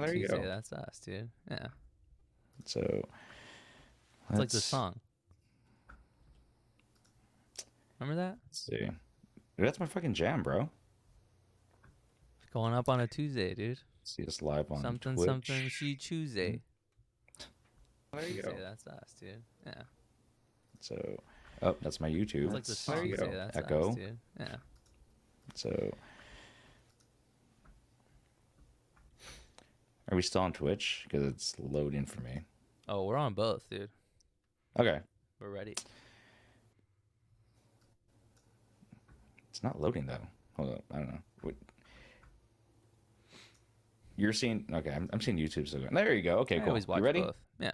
on there you Tuesday. go. That's us, dude. Yeah. So It's like the let's, song. Remember that? let's see. Dude, that's my fucking jam, bro. Going up on a Tuesday, dude. See us live on Something, something, Twitch. she Tuesday. There you Tuesday, go. that's us, dude. Yeah. So, oh, that's my YouTube. It's like the There song. you Tuesday, go. that's us, Echo. dude. Yeah. So, are we still on Twitch? Because it's loading for me. Oh, we're on both, dude. Okay. We're ready. It's not loading though. Hold up. I don't know. What? You're seeing? Okay, I'm seeing YouTube. So there you go. Okay, I cool. always watch You ready? both. Yeah.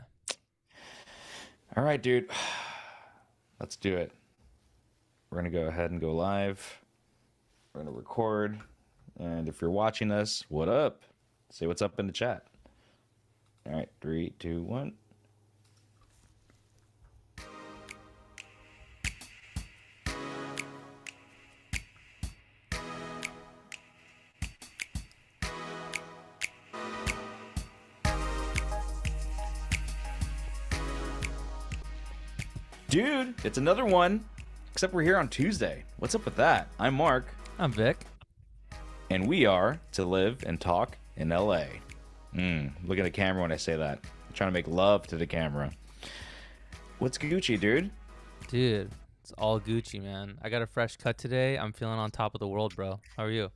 All right, dude. Let's do it. We're gonna go ahead and go live. We're gonna record. And if you're watching us, what up? Say what's up in the chat. All right, 3, 2, 1. Dude, it's another one. Except we're here on Tuesday. What's up with that? I'm Mark, I'm Vic. and we are to live and talk in LA. Look at the camera when I say that. I'm trying to make love to the camera. What's Gucci, dude? Dude, it's all Gucci, man. I got a fresh cut today. I'm feeling on top of the world, bro. How are you?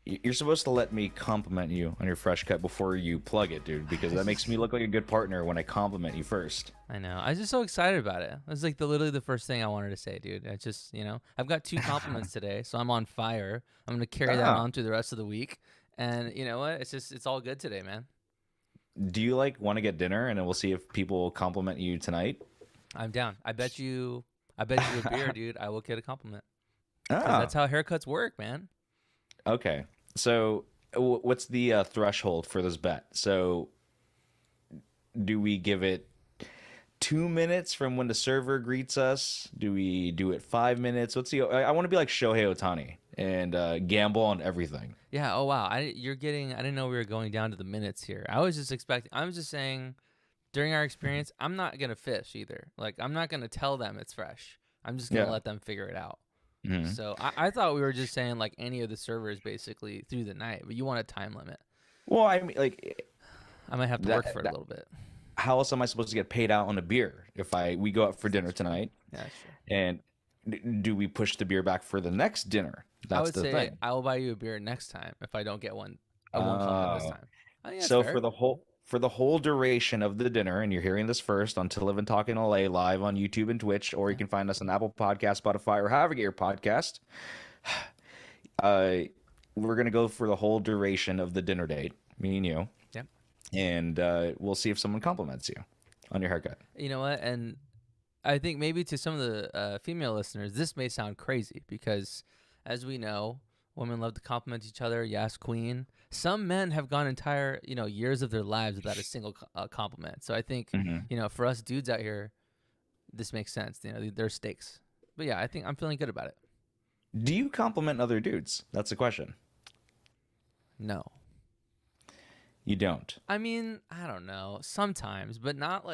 You're supposed to let me compliment you on your fresh cut before you plug it, dude, because that makes me look like a good partner when I compliment you first. I know. I was just so excited about it. It was like literally the first thing I wanted to say, dude. I just, I've got 2 compliments today, so I'm on fire. I'm gonna carry that Ah, on through the rest of the week. And you know what? It's all good today, man. do you want to get dinner and then we'll see if people compliment you tonight? I'm down. I bet you a beer, dude. I will get a compliment. Because Ah, that's how haircuts work, man. okay. So, what's the threshold for this bet? So, do we give it 2 minutes from when the server greets us? Do we do it 5 minutes? What's the? I want to be like Shohei Ohtani and gamble on everything. Yeah. Oh wow. I didn't know we were going down to the minutes here. I was just expecting. I was just saying, during our experience, I'm not gonna fish either. Like I'm not gonna tell them it's fresh. I'm just gonna Yeah. let them figure it out. hmm So I thought we were just saying like any of the servers basically through the night, but you want a time limit. Well, I mean, like I might have to work for it a that. little bit. How else am I supposed to get paid out on a beer if we go out for dinner tonight? Yeah, sure. And do we push the beer back for the next dinner? I That's would the say thing. I will buy you a beer next time if I don't get one. I won't compliment this Oh. time. I think that's So fair. for the whole duration of the dinner, and you're hearing this first on To Live and Talk in LA live on YouTube and Twitch, or you Yeah. can find us on Apple Podcast, Spotify, or however you get your podcast. Uh, we're gonna go for the whole duration of the dinner date, me and you, Yep. and we'll see if someone compliments you on your haircut. You know what? And I think maybe to some of the female listeners, this may sound crazy because, as we know, women love to compliment each other. Yes, queen. Some men have gone entire, years of their lives without a single compliment. So I think, hmm for us dudes out here, this makes sense. There's stakes. But yeah, I think I'm feeling good about it. Do you compliment other dudes? That's the question. No. You don't. I mean, I don't know. Sometimes, but not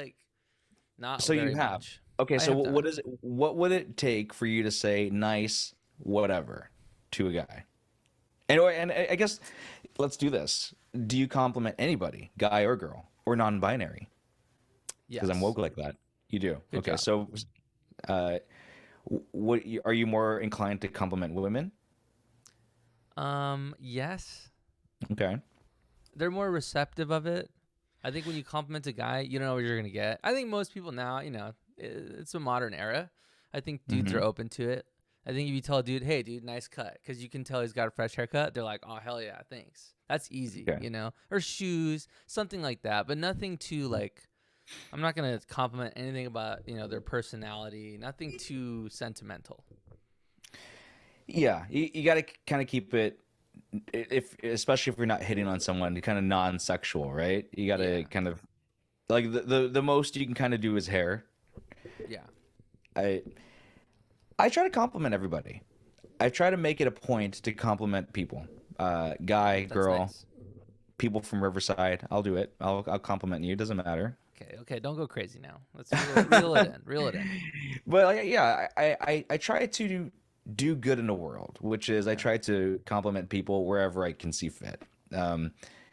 So you very have. much. Okay, I so have done what it. is it? What would it take for you to say nice, whatever, to a guy? And I guess let's do this. Do you compliment anybody, guy or girl, or non-binary? Because I'm Yes. woke like that. You do. Good Okay, job. so uh, are you more inclined to compliment women? Yes. Okay. They're more receptive of it. I think when you compliment a guy, you don't know what you're gonna get. I think most people now, it's a modern era. I think dudes hmm are open to it. I think if you tell a dude, "Hey, dude, nice cut," because you can tell he's got a fresh haircut, they're like, "Oh, hell yeah, thanks." That's easy, Okay. or shoes, something like that. But nothing too like. I'm not gonna compliment anything about their personality. Nothing too sentimental. Yeah, you got to kind of keep it if especially if you're not hitting on someone kind of non-sexual, right? You got to Yeah, kind of like the most you can kind of do is hair. yeah, I I try to compliment everybody. I try to make it a point to compliment people. Guy, that's girl, nice. people from Riverside, I'll do it. I'll compliment you. It doesn't matter. Okay, don't go crazy now. Let's reel it in. Reel it in. But yeah, I try to do good in the world, which is I Yeah. try to compliment people wherever I can see fit. Um,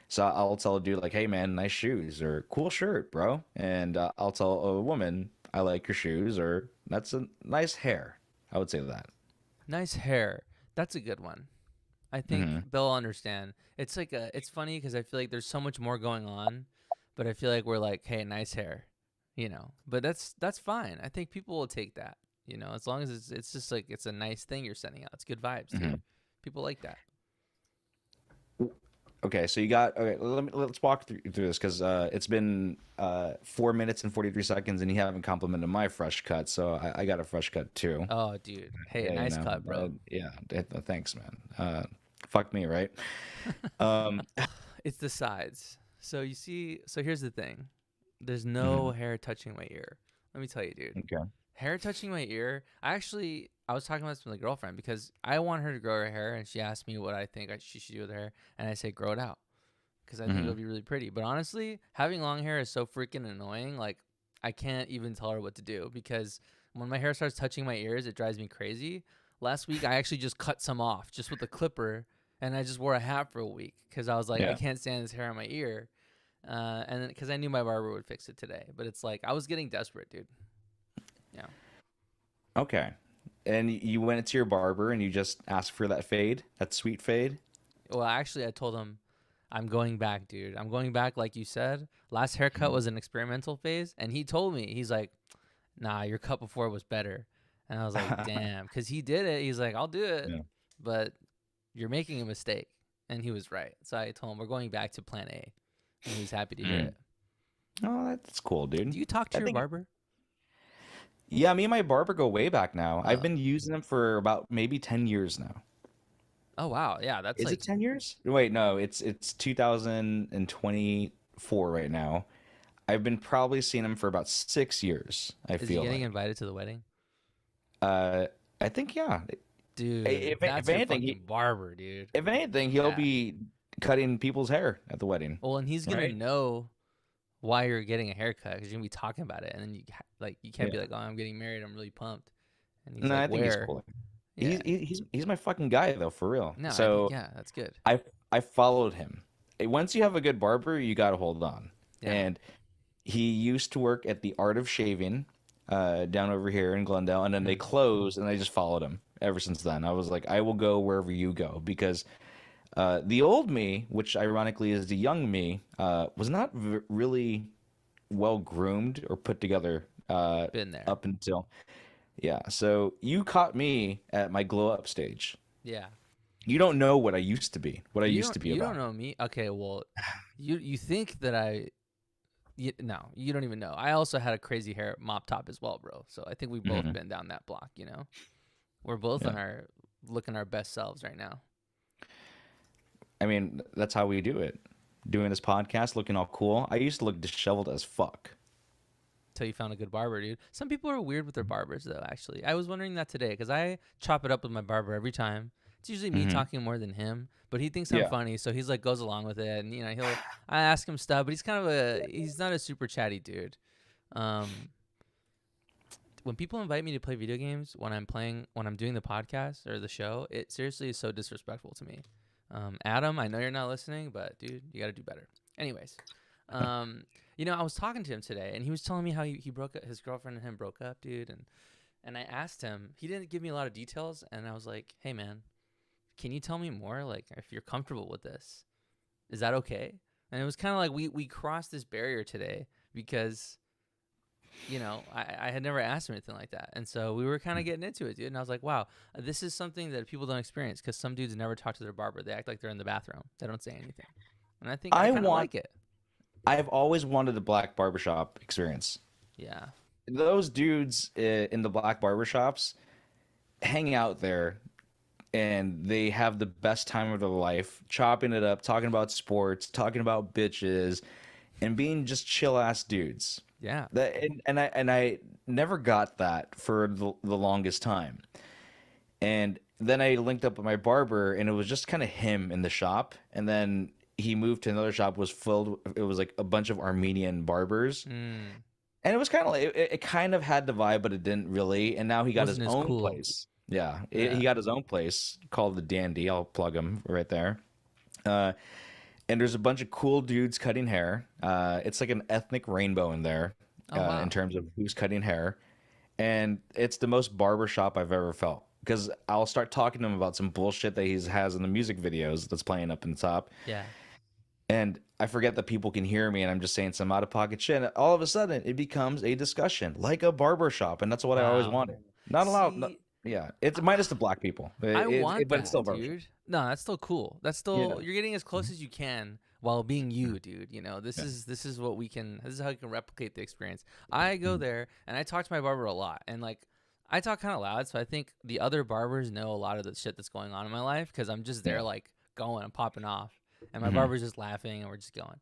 so I'll tell a dude like, "Hey man, nice shoes," or "Cool shirt, bro," and I'll tell a woman, "I like your shoes," or "That's a nice hair." I would say that. Nice hair. That's a good one. I think Hmm. they'll understand. It's like it's funny because I feel like there's so much more going on, but I feel like we're like, hey, nice hair, you know. But that's fine. I think people will take that, you know, as long as it's just like it's a nice thing you're sending out. It's good vibes, dude. Hmm. People like that. Okay, so you got okay. Let's walk through this because it's been 4 minutes and 43 seconds, and you haven't complimented my fresh cut, so I got a fresh cut too. Oh, dude. Hey, Yeah, nice cut, bro. yeah. Thanks, man. Fuck me, right? Um, It's the sides. So you see, so here's the thing. There's no mhm, hair touching my ear. Let me tell you, dude. okay. Hair touching my ear. I was talking about this with my girlfriend because I want her to grow her hair, and she asked me what I think she should do with her hair, and I say grow it out because I think it Hmm. would be really pretty. But honestly, having long hair is so freaking annoying. Like I can't even tell her what to do because when my hair starts touching my ears, it drives me crazy. Last week, I actually just cut some off just with a clipper, and I just wore a hat for a week because I was like, I Yeah. can't stand this hair on my ear. And then because I knew my barber would fix it today, but it's like I was getting desperate, dude. Yeah. Okay. And you went into your barber and you just asked for that fade, that sweet fade. Well, actually, I told him I'm going back, dude. I'm going back, like you said. Last haircut Mhm. was an experimental phase, and he told me he's like, "Nah, your cut before was better," and I was like, "Damn," because he did it. He's like, "I'll do it, Yeah. but you're making a mistake," and he was right. So I told him we're going back to Plan A, and he was happy to hear Mm. it. Oh, that's cool, dude. Do you talk to I your think, barber? yeah, me and my barber go way back now. I've Uh, been using them for about maybe 10 years now. oh wow, yeah, that's Is it like, 10 years? Wait, no, it's 2024 right now. I've been probably seeing him for about 6 years, I is he feel getting like. invited to the wedding? Uh, I think, yeah. Dude, If that's your anything, fucking barber, dude. if anything, he'll Yeah. be cutting people's hair at the wedding, Well, and he's gonna right? know why you're getting a haircut because you're gonna be talking about it, and then like you can't be Yeah. like, "Oh, I'm getting married. I'm really pumped," and he's No, like, I think he's "Where?" cool. Yeah. He's my fucking guy though, for real. No, I think So yeah, that's good. I I followed him. Once you have a good barber, you gotta hold on. Yeah. And he used to work at the Art of Shaving, down over here in Glendale, and then they Hmm. closed, and I just followed him ever since then. I was like, I will go wherever you go because the old me, which ironically is the young me, was not really well groomed or put together Been there. up until yeah. So you caught me at my glow up stage. Yeah. You don't know what I used to be, what I You used don't to be you don't about. know me. Okay, well, you think that no, you don't even know. I also had a crazy hair mop top as well, bro. So I think we've both Hmm. been down that block. You know, we're both Yeah. on our looking our best selves right now. I mean, that's how we do it. Doing this podcast, looking all cool. I used to look disheveled as fuck. Till you found a good barber, dude. Some people are weird with their barbers, though. Actually, I was wondering that today because I chop it up with my barber every time. It's usually me Hmm. talking more than him, but he thinks I'm Yeah. funny, so he's like goes along with it, and you know I ask him stuff, but he's not a super chatty dude. Um, when people invite me to play video games when I'm doing the podcast or the show, it seriously is so disrespectful to me. Adam, I know you're not listening, but dude, you got to do better. Anyways, um, I was talking to him today, and he was telling me how he broke up, his girlfriend and him broke up, dude, and I asked him, he didn't give me a lot of details, and I was like, hey man, can you tell me more? Like, if you're comfortable with this, is that okay? And it was kind of like we crossed this barrier today because I had never asked him anything like that. And so we were kind of getting into it, dude. And I was like, wow, this is something that people don't experience because some dudes never talk to their barber. They act like they're in the bathroom, they don't say anything. And I think I I kind of want. like it. I've always wanted a black barbershop experience. Yeah. Those dudes in the black barbershops hang out there and they have the best time of their life, chopping it up, talking about sports, talking about bitches, and being just chill ass dudes. Yeah. That and I never got that for the longest time. And then I linked up with my barber, and it was just kind of him in the shop. And then he moved to another shop was filled. It was like a bunch of Armenian barbers, Mm. and it was kind of like it kind of had the vibe, but it didn't really. And now he got his Wasn't as own cool. place. Yeah, Yeah. he got his own place called the Dandy. I'll plug him right there. Uh, and there's a bunch of cool dudes cutting hair. It's like an ethnic rainbow in there, Oh in wow. terms of who's cutting hair, and it's the most barber shop I've ever felt. Because I'll start talking to him about some bullshit that he has in the music videos that's playing up in the top, Yeah. and I forget that people can hear me, and I'm just saying some out of pocket shit. And all of a sudden, it becomes a discussion, like a barber shop, and that's what I always Wow. wanted. Not allowed. No, See, yeah, it's minus the ah, black people, I want but it's still a that, barber shop. dude. No, that's still cool. That's Yeah. still you're getting as close as you can while being Mhm. you, dude. You know, Yeah. this is what we can. This is how you can replicate the experience. I go Mhm. there and I talk to my barber a lot, and like I talk kind of loud, so I think the other barbers know a lot of the shit that's going on in my life because I'm just there Yeah. like going, I'm popping off, and my Mhm. barber's just laughing, and we're just going.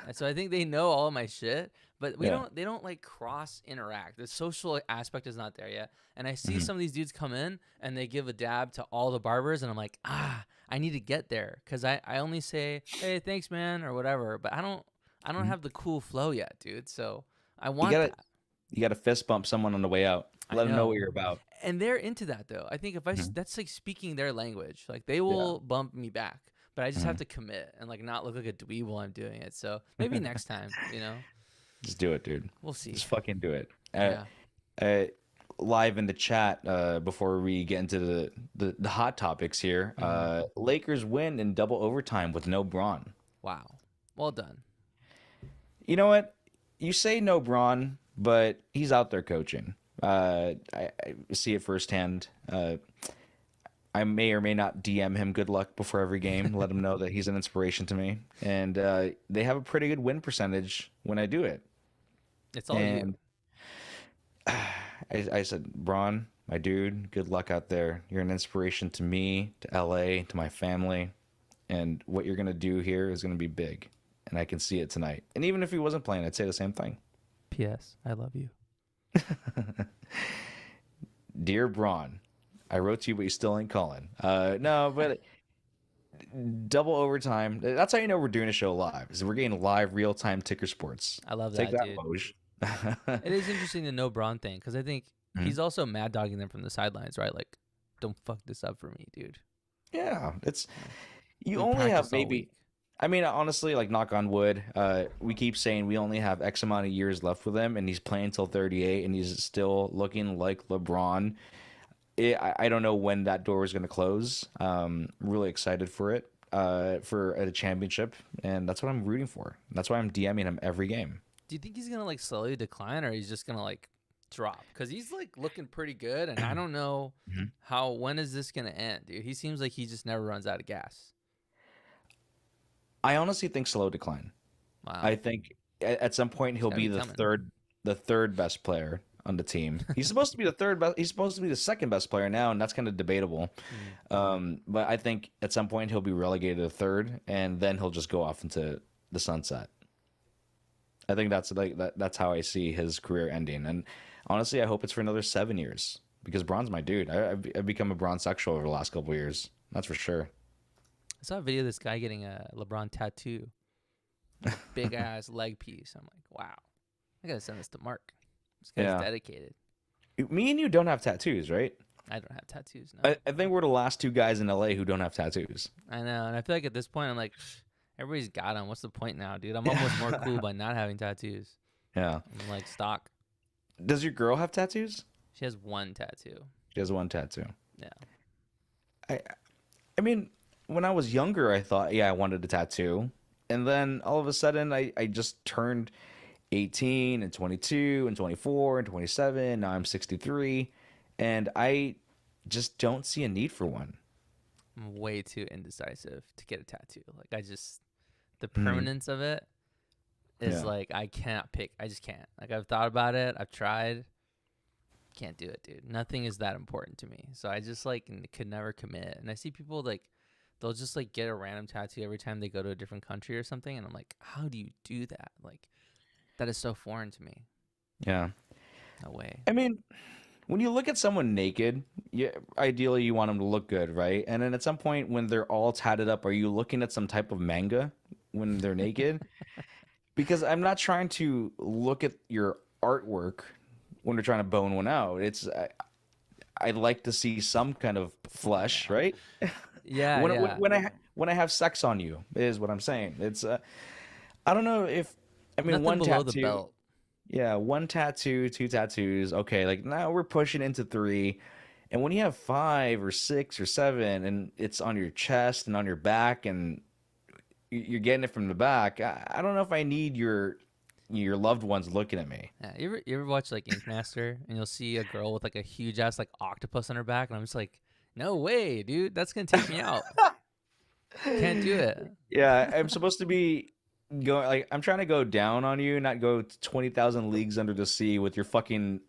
And so I think they know all of my shit, but we Yeah. don't. They don't like cross interact. The social aspect is not there yet. And I see Mhm. some of these dudes come in and they give a dab to all the barbers, and I'm like, I need to get there because I only say, hey, thanks, man, or whatever, but I don't Mhm. have the cool flow yet, dude. So I You want gotta that. you gotta fist bump someone on the way out. I Let them know what know. you're about. And they're into that though. I think if Mhm. that's like speaking their language, like they Yeah. will bump me back. But I just have Mhm. to commit and like not look like a dweeb while I'm doing it. So maybe next time, Just do it, dude. we'll see. Just fucking do it. Yeah. Uh, live in the chat before we get into the hot topics here. Hmm. Lakers win in double overtime with no Braun. Wow. Well done. You know what? You say no Braun, but he's out there coaching. I see it firsthand. I may or may not DM him good luck before every game, let him know that he's an inspiration to me. And they have a pretty good win percentage when I do it. It's all you. And I said, Braun, my dude, good luck out there. You're an inspiration to me, to LA, to my family. And what you're going to do here is going to be big. And I can see it tonight. And even if he wasn't playing, I'd say the same thing. P.S. I love you. Dear Braun, I wrote to you, but you still ain't calling. No, but double overtime. That's how you know we're doing a show live. Is we're getting live real time ticker sports. I love Take that, that, dude. Woj. It is interesting the no Braun thing because I think Mhm. he's also mad dogging them from the sidelines, right? Like, don't fuck this up for me, dude. Yeah, it's Yeah. you We only have practiced all maybe. week. I mean, honestly, like knock on wood, we keep saying we only have X amount of years left with him, and he's playing till 38, and he's still looking like LeBron. I don't know when that door is going to close. Really excited for it, for a championship, and that's what I'm rooting for. That's why I'm DMing him every game. Do you think he's gonna like slowly decline, or he's just gonna like drop? Because he's like looking pretty good, and I don't know Mhm. how. When is this gonna end, dude? He seems like he just never runs out of gas. I honestly think slow decline. Wow, I think at some point it's he'll gotta be be coming. the third best player on the team. He's supposed to be the third best. He's supposed to be the second best player now, and that's kind of debatable. Mm. But I think at some point he'll be relegated to third, and then he'll just go off into the sunset. I think that's like that. That's how I see his career ending. And honestly, I hope it's for another 7 years because Braun's my dude. I've become a Braun sexual over the last couple of years. That's for sure. I saw a video of this guy getting a LeBron tattoo, big ass leg piece. I'm like, wow, I gotta send this to Mark. This guy's Yeah. dedicated. Me and you don't have tattoos, right? I don't have tattoos, no. I think we're the last two guys in LA who don't have tattoos. I know, and I feel like at this point, I'm like, everybody's got them. What's the point now, dude? I'm almost more cool by not having tattoos. Yeah. I'm like stock. Does your girl have tattoos? She has one tattoo. She has one tattoo. Yeah. I I mean, when I was younger, I thought, yeah, I wanted a tattoo. And then all of a sudden, I just turned 18 and 22 and 24 and 27. Now I'm 63. And I just don't see a need for one. I'm way too indecisive to get a tattoo. Like the Mhm. permanence of it is Yeah. like I can't pick. I just can't. Like I've thought about it. I've tried. Can't do it, dude. Nothing is that important to me. So I just like could never commit. And I see people like they'll just like get a random tattoo every time they go to a different country or something. And I'm like, how do you do that? Like that is so foreign to me. Yeah. No way. I mean, when you look at someone naked, ideally you want them to look good, right? And then at some point when they're all tatted up, are you looking at some type of manga? when they're naked because I'm not trying to look at your artwork when they're trying to bone one out. I'd like to see some kind of flesh, Yeah. right? Yeah, When yeah. when I have sex on you is what I'm saying. It's I don't know if I mean Nothing one below the tattoo. belt. Yeah, one tattoo, two tattoos. Okay, like now we're pushing into three. And when you have five or six or seven and it's on your chest and on your back and you're getting it from the back, I don't know if I need your loved ones looking at me. Yeah, you ever watch like Ink Master and you'll see a girl with like a huge ass like octopus on her back and I'm just like, no way, dude, that's gonna take me out. Can't do it. Yeah, I'm supposed to be going like I'm trying to go down on you, not go 20,000 leagues under the sea with your fucking,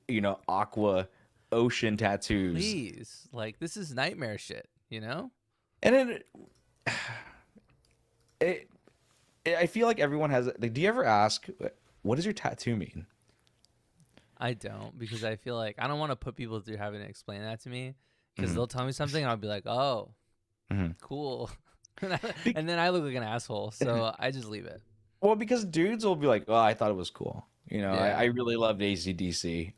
aqua ocean tattoos. Please, like this is nightmare shit. You know? And then it, I feel like everyone has like, do you ever ask what does your tattoo mean? I don't because I feel like I don't want to put people through having to explain that to me because Mhm. they'll tell me something and I'll be like, oh, Mhm. cool, Be- and then I look like an asshole, so I just leave it. well, because dudes will be like, "Oh, I thought it was cool." I Yeah, really loved AC/DC.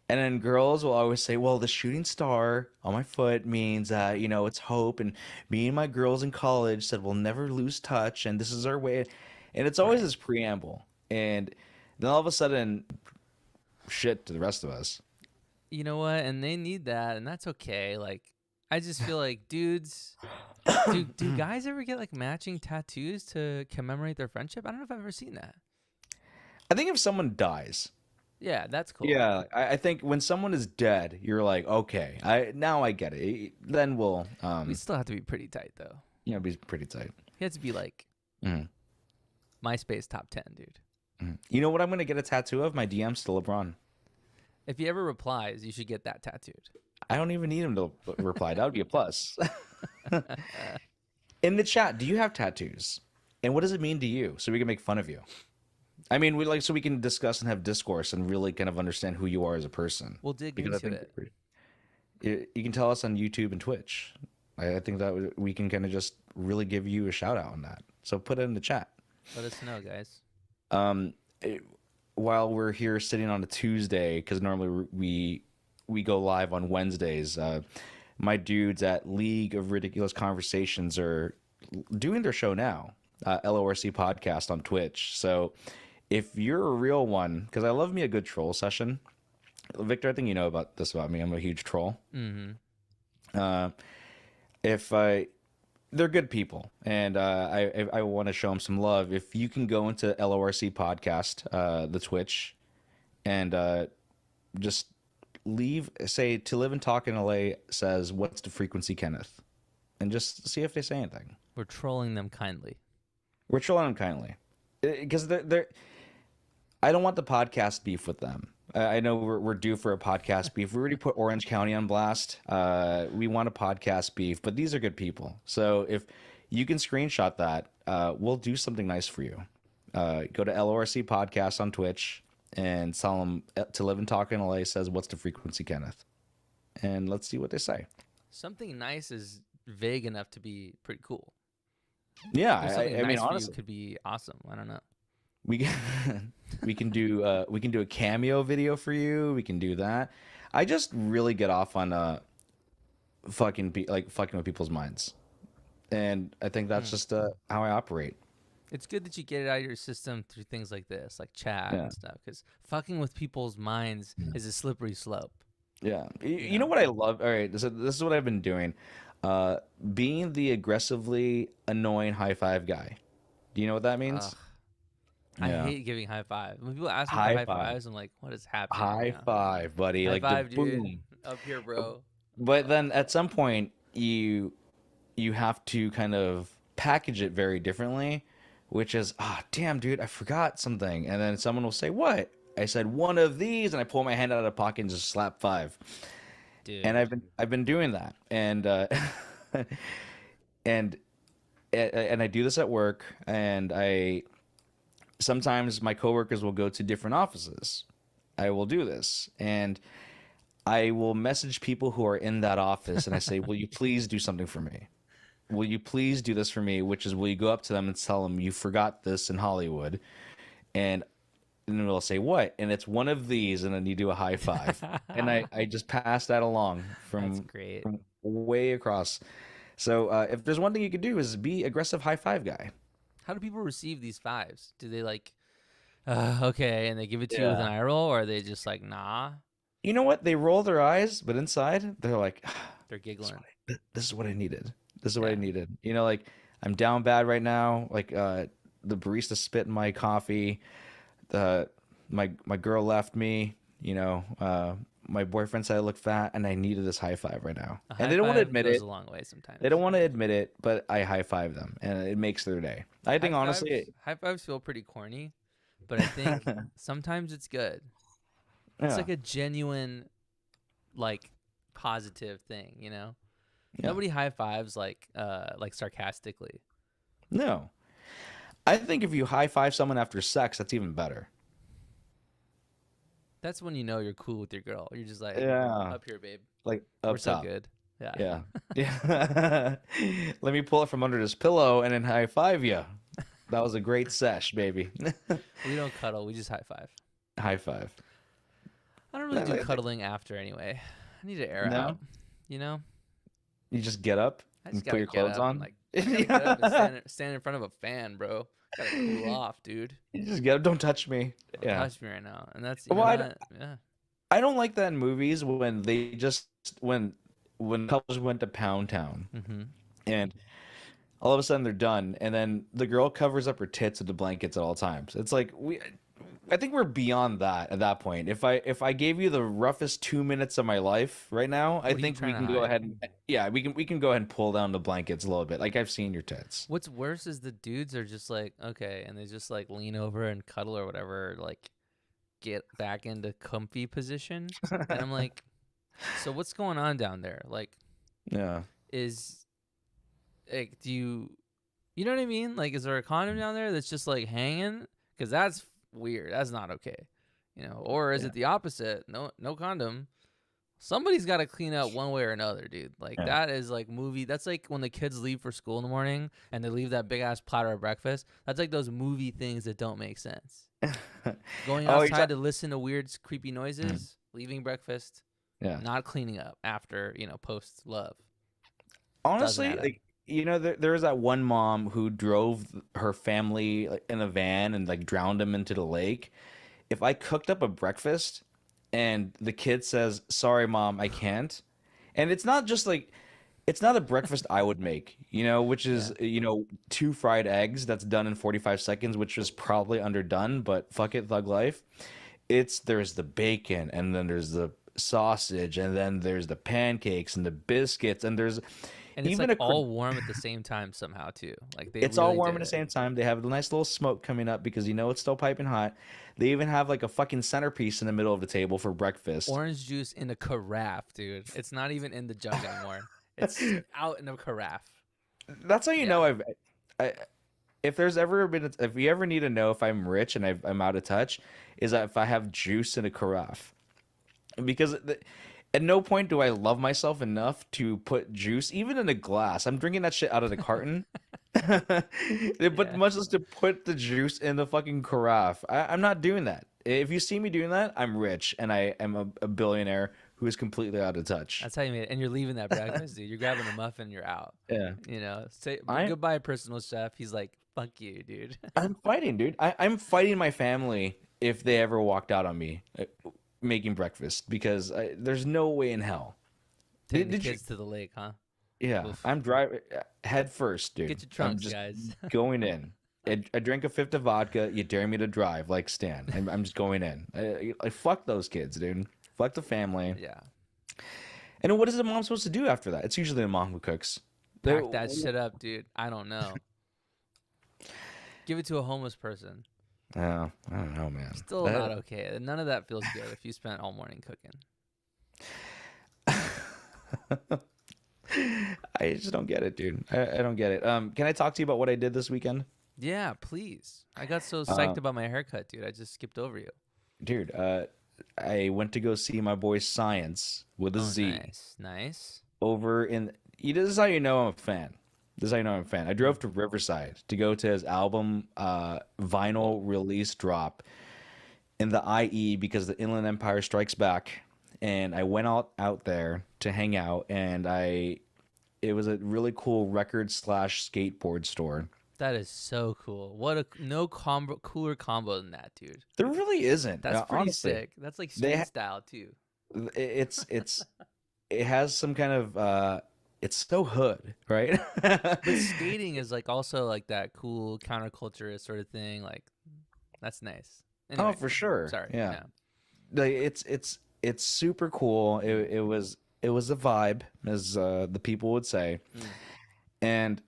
And then girls will always say, "Well, the shooting star on my foot means it's hope." And me and my girls in college said we'll never lose touch, and this is our way. And it's always right. this preamble, and then all of a sudden, shit to the rest of us. You know what? And they need that, and that's okay. Like, I just feel like dudes. Do guys ever get like matching tattoos to commemorate their friendship? I don't know if I've ever seen that. I think if someone dies, Yeah, that's cool. yeah, I think when someone is dead, you're like, okay, I get it. Then we'll We still have to be pretty tight though. be pretty tight. He has to be like Mhm. MySpace top 10, dude. Mhm. You know what I'm gonna get a tattoo of? My DMs to LeBron. If he ever replies, you should get that tattooed. I don't even need him to reply. That would be a plus. In the chat, do you have tattoos? And what does it mean to you? So we can make fun of you. I mean, we like so we can discuss and have discourse and really kind of understand who you are as a person. We'll dig Because I into think it. you can tell us on YouTube and Twitch. I think that we can kind of just really give you a shout out on that. So put it in the chat. Let us know, guys. Um, it- while we're here sitting on a Tuesday, because normally we go live on Wednesdays. My dudes at League of Ridiculous Conversations are doing their show now, LORC podcast on Twitch. So if you're a real one, because I love me a good troll session. Victor, I think you know about this about me. I'm a huge troll. Mm-hmm. Uh, if I they're good people, and I want to show them some love. If you can go into LORC podcast, the Twitch, and just leave, say to live and talk in LA says, "What's the frequency, Kenneth?" and just see if they say anything. We're trolling them kindly. We're trolling them kindly because they're. I don't want the podcast beef with them. I know we're due for a podcast beef. We already put Orange County on blast. We want a podcast beef, but these are good people. So if you can screenshot that, we'll do something nice for you. Go to LORC podcast on Twitch and tell them to live and talk in LA says, "What's the frequency, Kenneth?" And let's see what they say. Something nice is vague enough to be pretty cool. Yeah, Or something I mean nice for you honestly, could be awesome. I don't know. we can we can do a cameo video for you. We can do that. I just really get off on fucking with people's minds, and I think that's Hmm. just how I operate. It's good that you get it out of your system through things like this, like chat Yeah, and stuff, because fucking with people's minds is a slippery slope. yeah. You You know know? what I love? All right, this is what I've been doing. Being the aggressively annoying high five guy. Do you know what that Ugh, means? I Yeah. hate giving high five. When people ask me for High high five. fives, I'm like, what is happening right High now? five, buddy. High Like the five, dude. boom. Up here, bro. But then at some point you have to kind of package it very differently, which is, ah, damn, dude, I forgot something. And then someone will say, "What?" I said one of these, and I pull my hand out of the pocket and just slap five. And Dude. I've been doing that, and and I do this at work, and I sometimes my coworkers will go to different offices. I will do this, and I will message people who are in that office, and I say, "Will you please do something for me?" will you please do this for me? Which is, will you go up to them and tell them you forgot this in Hollywood? And then they'll say, what? And it's one of these, and then you do a high five. And I just pass that along That's great. from way across. So if there's one thing you could do is be aggressive high five guy. How do people receive these fives? Do they like, okay, and they give it to you with an Yeah. eye roll, or are they just like, nah, You know what? They roll their eyes, but inside they're like, they're this is giggling? this is what I needed. This is what I Yeah. needed. You know, like I'm down bad right now. Like the barista spit in my coffee. The my girl left me. You know, my boyfriend said I look fat, and I needed this high five right now. A And high they don't want to five admit goes it. a long way They sometimes. don't want to admit it, but I high five them, and it makes their day. I think honestly, High fives feel pretty corny, but I think sometimes it's good. It's yeah, like a genuine, like, positive thing, you know? yeah. Nobody high fives like sarcastically. No, I think if you high five someone after sex, that's even better. That's when you know you're cool with your girl. You're just like, Yeah, up here, babe. like We're up so top. good. Yeah. Yeah. Yeah. Let me pull it from under this pillow and then high five you. That was a great sesh, baby. We don't cuddle. We just high five. High five. I don't really do cuddling after anyway. I need to air out. No, You know? you just get up I just and put gotta your get clothes up and on. like I gotta get up and stand in front of a fan, bro. Gotta cool off, dude. You just get up. Don't touch me. Don't Yeah. touch me right now. And that's Well, yeah. I don't like that in movies when they just when couples went to Pound Town Mm-hmm. and all of a sudden they're done and then the girl covers up her tits with the blankets at all times. It's like I think we're beyond that at that point. If I gave you the roughest 2 minutes of my life right now, I What are you think we trying to can go hide? ahead and yeah, we can go ahead and pull down the blankets a little bit. Like I've seen your tits. What's worse is the dudes are just like, okay, and they just like lean over and cuddle or whatever, like get back into comfy position. And I'm like, so what's going on down there? Like, Yeah. is like, you know what I mean? Like, is there a condom down there that's just like hanging? Because that's weird. That's not okay. You know, or is Yeah. it the opposite? No condom. Somebody's got to clean up one way or another, dude. Like Yeah. that is like movie. That's like when the kids leave for school in the morning and they leave that big ass platter of breakfast. That's like those movie things that don't make sense. Going Oh, outside to listen to weird, creepy Mhm. noises, leaving breakfast, Yeah. not cleaning up after post love. Honestly, add up. like there was that one mom who drove her family like, in a van and like drowned them into the lake. If I cooked up a breakfast and the kid says, "Sorry, mom, I can't," and it's not just like it's not a breakfast I would make, which is two fried eggs that's done in 45 seconds, which is probably underdone, but fuck it, thug life. There's the bacon and then there's the sausage and then there's the pancakes and the biscuits and there's And it's even like a all warm at the same time somehow too. Like they it's all really warm did at the it. same time. They have a nice little smoke coming up because it's still piping hot. They even have like a fucking centerpiece in the middle of the table for breakfast. Orange juice in a carafe, dude. It's not even in the jug anymore. It's out in a carafe. That's how you Yeah. know I if there's ever been if you ever need to know if I'm rich and I'm out of touch, is that if I have juice in a carafe. Because at no point do I love myself enough to put juice even in a glass. I'm drinking that shit out of the carton. But Yeah. much less to put the juice in the fucking carafe. I'm not doing that. If you see me doing that, I'm rich and I am a billionaire who is completely out of touch. That's how you made it. And you're leaving that breakfast, dude. You're grabbing a muffin, you're out. Yeah. Say I goodbye, personal chef. He's like, fuck you, dude. I'm fighting, dude. I'm fighting my family if they ever walked out on me making breakfast because there's no way in hell. Taking the Did you? kids to the lake, huh? Yeah, Oof. I'm driving head first, dude. Get your I'm trunks, just guys. going in. I drank a fifth of vodka. You dare me to drive like Stan. I'm just going in. I fuck those kids, dude. Fuck the family. Yeah. And then what is the mom supposed to do after that? It's usually the mom who cooks. Pack that shit up, dude. I don't know. Give it to a homeless person. Yeah, I don't know, man. Still not okay. None of that feels good if you spent all morning cooking. I just don't get it, dude. I don't get it. Can I talk to you about what I did this weekend? Yeah, please. I got so psyched about my haircut, dude. I just skipped over you. Dude, I went to go see my boy Science with a Oh, Z nice. Nice. over in. This is how you know I'm a fan. This is how you know I'm a fan. I drove to Riverside to go to his album vinyl Whoa. release drop in the IE because the Inland Empire Strikes Back, and I went out there to hang out, and I it was a really cool record slash skateboard store. That is so cool. What a no combo cooler combo than that, dude. There really isn't, That's pretty honestly. sick. That's like They street style too. it's it has some kind of it's so hood, right? But skating is like also like that cool counterculture sort of thing. Like that's nice. Oh, Anyway, for sure. sorry. Yeah. Yeah. Like it's super cool. It was a vibe, as the people would say, Mm. and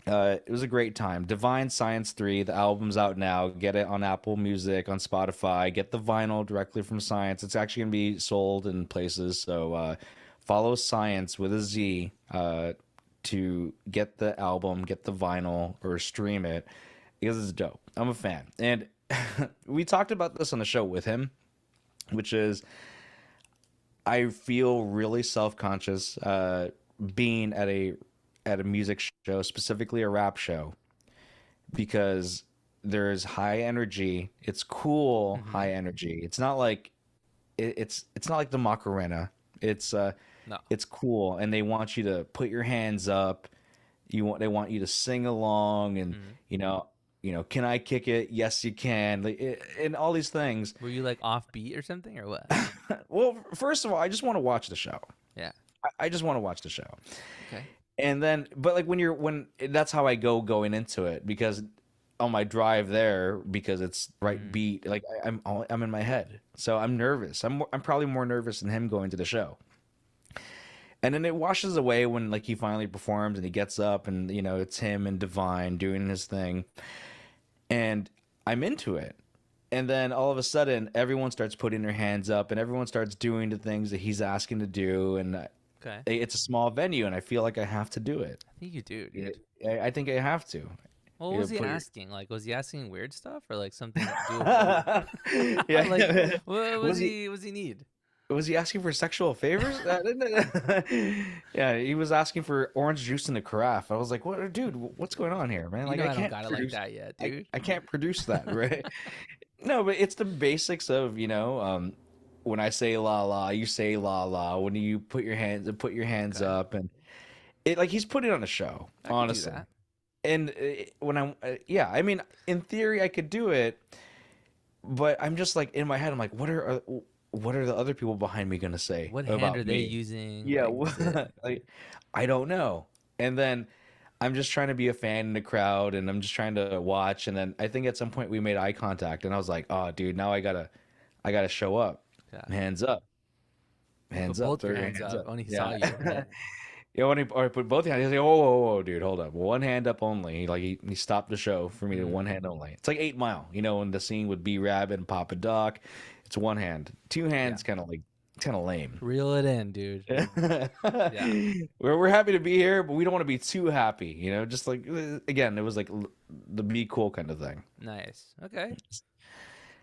it was a great time. Divine Science 3, the album's out now. Get it on Apple Music, on Spotify. Get the vinyl directly from Science. It's actually gonna be sold in places. So follow Science with a Z to get the album, get the vinyl, or stream it because it's dope. I'm a fan, and we talked about this on the show with him, which is I feel really self-conscious being at a music show, specifically a rap show, because there's high energy. It's cool Mm-hmm. high energy. It's not like it's not like the Macarena. It's No. it's cool, and they want you to put your hands up. They want you to sing along, and Mm-hmm. you know can I kick it? Yes, you can. Like and all these things. Were you like off beat or something or what? Well, first of all, I just want to watch the show. Yeah. I just want to watch the show. Okay. And then, but like when that's how I going into it because on my drive there because it's right Mm. beat like I'm in my head, so I'm nervous. I'm probably more nervous than him going to the show. And then it washes away when like he finally performs and he gets up and it's him and Divine doing his thing, and I'm into it. And then all of a sudden, everyone starts putting their hands up and everyone starts doing the things that he's asking to do, and Okay. it's a small venue, and I feel like I have to do it. I think you do, Yeah, dude. I think I have to. Well, what You know, was he put your asking? Like, was he asking weird stuff or like something doable? Like, yeah. what was Was he he? Was he need? was he asking for sexual favors? Yeah, he was asking for orange juice in the carafe. I was like, "What, dude? What's going on here, man? You Like, know, I don't got it like that yet, dude. I can't produce that, right?" No, but it's the basics of when I say la la, you say la la. When you put your hands Okay, up, and it like he's putting on a show, I could do honestly. that. And when I'm, yeah, I mean, in theory, I could do it, but I'm just like in my head, I'm like, what are the other people behind me gonna say What hand are about they me? using? Yeah, Like, is it like I don't know. And then I'm just trying to be a fan in the crowd, and I'm just trying to watch. And then I think at some point we made eye contact, and I was like, oh, dude, now I gotta show up, yeah? You put hands up, both throw your your hands hands up up, when he saw yeah. you, right? Yeah, when he or he put both hands, he's like, "Whoa, whoa, whoa, dude, hold up, one hand up only." He stopped the show for me to one Mm, hand only. It's like 8 Mile, in the scene with B Rabbit and Papa Doc. It's one hand, two yeah. hands, kind of lame. Reel it in, dude. Yeah. We're happy to be here, but we don't want to be too happy, Just like again, it was like the be cool kind of thing. Nice. Okay.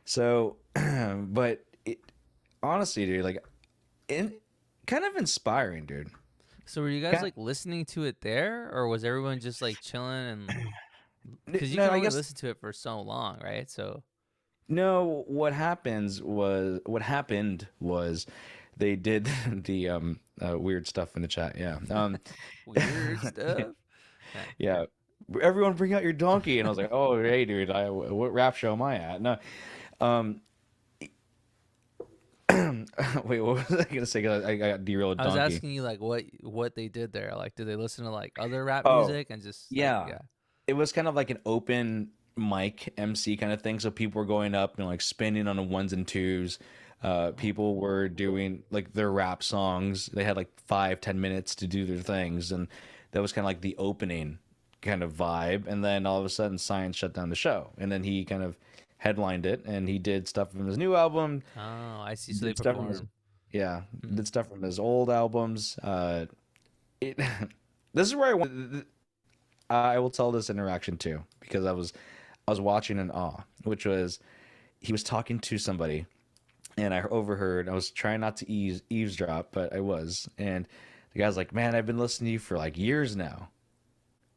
So, but honestly, dude, like, in kind of inspiring, dude. So were you guys like listening to it there, or was everyone just like chilling and because you No, can I only guess listen to it for so long, right? So no. What happened was they did the weird stuff in the chat. Yeah, weird stuff. Yeah. yeah. Everyone bring out your donkey, and I was like, oh, hey, dude, what rap show am I at? No, um, wait, what was I gonna say? 'Cause I got derailed. I was Donkey. asking you like what they did there. Like, did they listen to like other rap Oh, music and just like yeah. yeah? It was kind of like an open mic MC kind of thing. So people were going up and like spinning on the ones and twos. People were doing like their rap songs. They had like 5, 10 minutes to do their things, and that was kind of like the opening kind of vibe. And then all of a sudden, Science shut down the show, and then he kind of headlined it, and he did stuff from his new album, Oh, I see. So they did stuff from his perform. yeah, Hmm. did stuff from his old albums. It this is where I will tell this interaction too because I was watching in awe, which was he was talking to somebody and I overheard. I was trying not to eavesdrop, but I was, and the guy's like, "Man, I've been listening to you for like years now."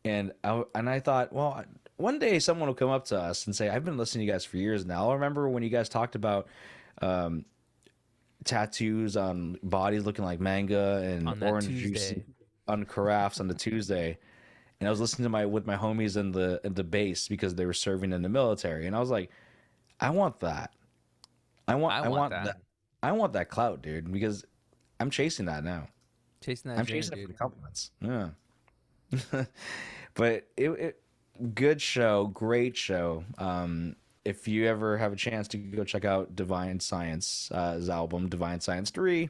And I thought, well, one day someone will come up to us and say, "I've been listening to you guys for years now. I remember when you guys talked about um, tattoos on bodies looking like manga and On that orange juice Tuesday. on carafes on the Tuesday." And I was listening to my with my homies in the base because they were serving in the military, and I was like, "I want that. I I want want that. that. I want that clout, dude, because I'm chasing that now. Chasing that I'm dream, chasing it for dude. the compliments." Yeah. But good show, great show. If you ever have a chance to go check out Divine Science, his album Divine Science 3,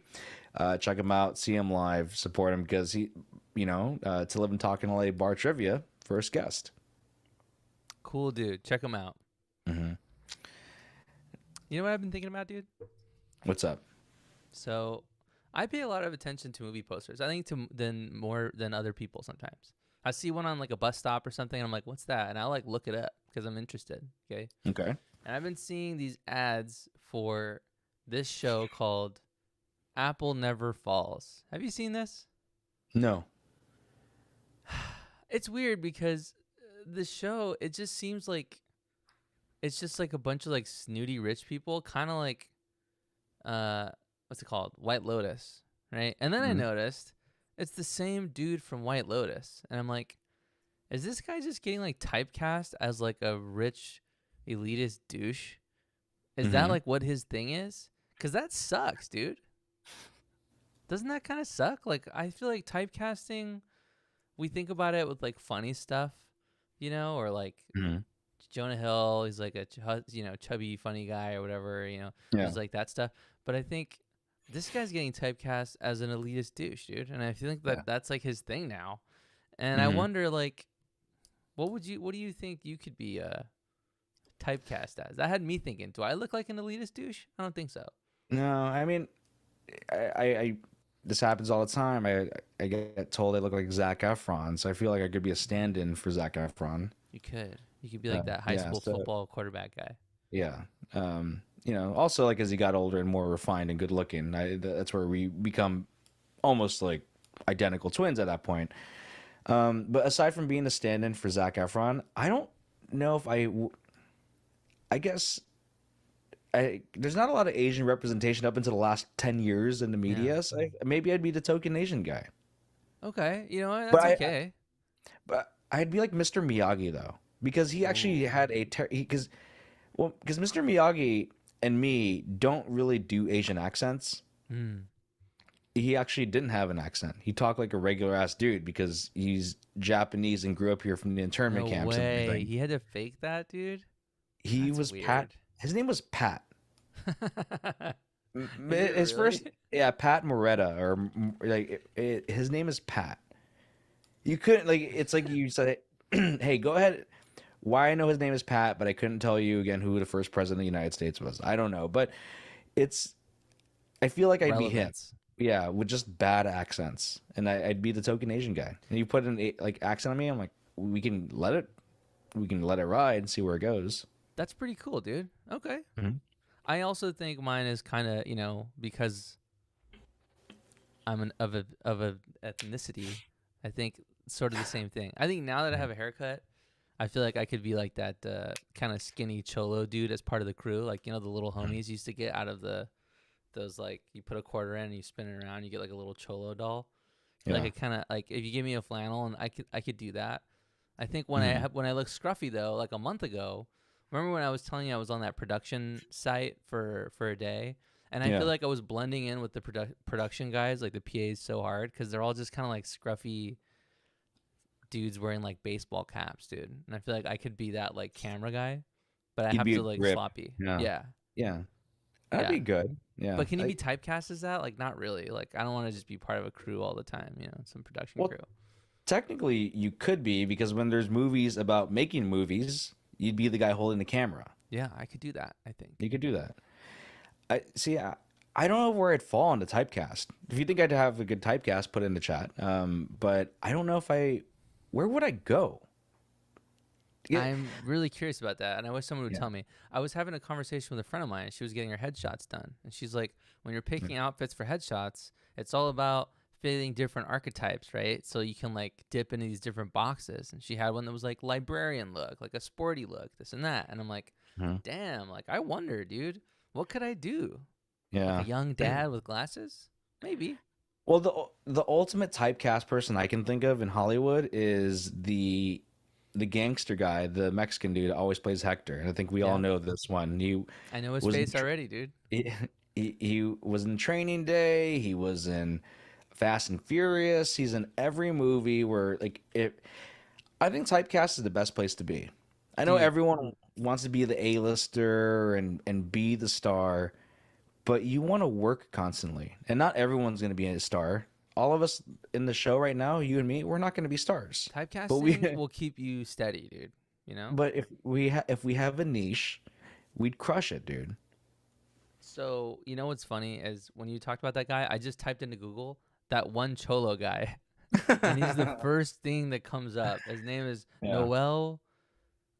check him out, see him live, support him because to live and talk in LA bar trivia, first guest. Cool, dude. Check him out. Hmm. You know what I've been thinking about, dude? What's up? So, I pay a lot of attention to movie posters. I think than more than other people sometimes. I see one on like a bus stop or something, and I'm like, "What's that?" And I like look it up because I'm interested. Okay, Okay. and I've been seeing these ads for this show called Apple Never Falls. Have you seen this? No. It's weird because the show, it just seems like it's just like a bunch of like snooty rich people, kind of like uh what's it called? White Lotus, right? And then I Hmm. noticed it's the same dude from White Lotus, and I'm like, is this guy just getting like typecast as like a rich elitist douche? Is that Hmm. like what his thing is? Cuz that sucks, dude. Doesn't that kind of suck? Like I feel like typecasting, we think about it with like funny stuff, or like Hmm. Jonah Hill, he's like a chubby funny guy or whatever, Yeah. there's like that stuff. But I think this guy's getting typecast as an elitist douche, dude, and I feel like Yeah. that's like his thing now. And I Hmm. wonder, like, what do you think you could be typecast as? That had me thinking, do I look like an elitist douche? I don't think so. No, I mean, I this happens all the time. I get told I look like Zac Efron, so I feel like I could be a stand-in for Zac Efron. You could be like that high Yeah, school so football quarterback guy. yeah. Also like as he got older and more refined and good looking, that's where we become almost like identical twins at that point. But aside from being a stand-in for Zac Efron, I don't know if I guess there's not a lot of Asian representation up until the last 10 years in the Yeah. media, so maybe I'd be the token Asian guy. Okay, you know what? But That's okay. I'd be like Mr. Miyagi though, because he actually Ooh. had because Mr. Miyagi and me don't really do Asian accents. Hmm. He actually didn't have an accent. He talked like a regular ass dude because he's Japanese and grew up here from the internment No camps and way. everything. He had to fake that, dude. He That's was Pat. weird. His name was Pat. Is it His really? first, yeah, Pat Moretta, or his name is Pat. You couldn't like. It's like you said, "Hey, go ahead." Why I know his name is Pat, but I couldn't tell you again who the first president of the United States was. I don't know, but it's. I feel like I'd be him. Relevance. Yeah, with just bad accents, and I'd be the token Asian guy. And you put an like accent on me, I'm like, we can let it ride and see where it goes. That's pretty cool, dude. Okay. Mhm. I also think mine is kind of, because I'm of a ethnicity, I think sort of the same thing. I think now that I have a haircut, I feel like I could be like that kind of skinny cholo dude as part of the crew, like the little homies used to get out of those, like, you put a quarter in and you spin it around, you get like a little cholo doll. Like, Yeah. it kind of like, if you give me a flannel, and I could do that. I think Mhm. when I look scruffy though, like a month ago, remember when I was telling you I was on that production site for a day, and I feel Yeah. like I was blending in with the production guys, like the PAs, so hard because they're all just kind of like scruffy dudes wearing like baseball caps, dude. And I feel like I could be that like camera guy, but I You'd have be to a like grip. sloppy. Yeah. Yeah, Yeah. That'd yeah. be good. Yeah. But can you be typecast as that? Like, not really. Like, I don't want to just be part of a crew all the time, some production Well, crew. technically, you could be because when there's movies about making movies, you'd be the guy holding the camera. Yeah, I could do that, I think. You could do that. I see. I don't know where I'd fall on the typecast. If you think I'd have a good typecast, put it in the chat. But I don't know if I. Where would I go? Yeah. I'm really curious about that, and I wish someone would Yeah. tell me. I was having a conversation with a friend of mine, and she was getting her headshots done. And she's like, when you're picking outfits for headshots, it's all about fitting different archetypes, right? So you can like dip into these different boxes. And she had one that was like librarian look, like a sporty look, this and that. And I'm like, Mhm. damn, like I wonder, dude, what could I do? Like a Yeah. young dad with glasses? Maybe. Well, the ultimate typecast person I can think of in Hollywood is the gangster guy, the Mexican dude, that always plays Hector. And I think we all Yeah. know this one. I know his Was in face already, dude. he, he was in Training Day. He was in Fast and Furious. He's in every movie where like it. I think typecast is the best place to be. I know Dude, everyone wants to be the A-lister and be the star, but you want to work constantly, and not everyone's going to be a star. All of us in the show right now, you and me, we're not going to be stars. But we, typecasting will keep you steady, dude. You know? but if we have a niche, we'd crush it, dude. So, you know what's funny is when you talked about that guy, I just typed into Google that one Cholo guy, and he's the first thing that comes up. His name is Yeah. Noel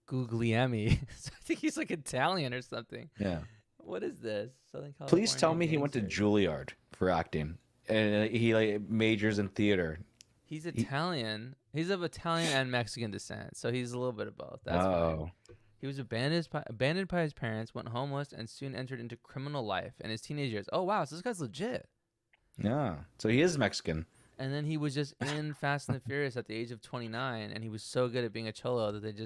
Guglielmi. So I think he's like Italian or something. Yeah. What is this? Southern California Please tell me he went to gangster. Juilliard for acting, and he like majors in theater. He's Italian. He's of Italian and Mexican descent, so he's a little bit of both. That's fine. Oh, He was abandoned by his parents, went homeless, and soon entered into criminal life in his teenage years. Oh wow, so this guy's legit. yeah. So he is Mexican. And then he was just in Fast and the Furious at the age of 29, and he was so good at being a cholo that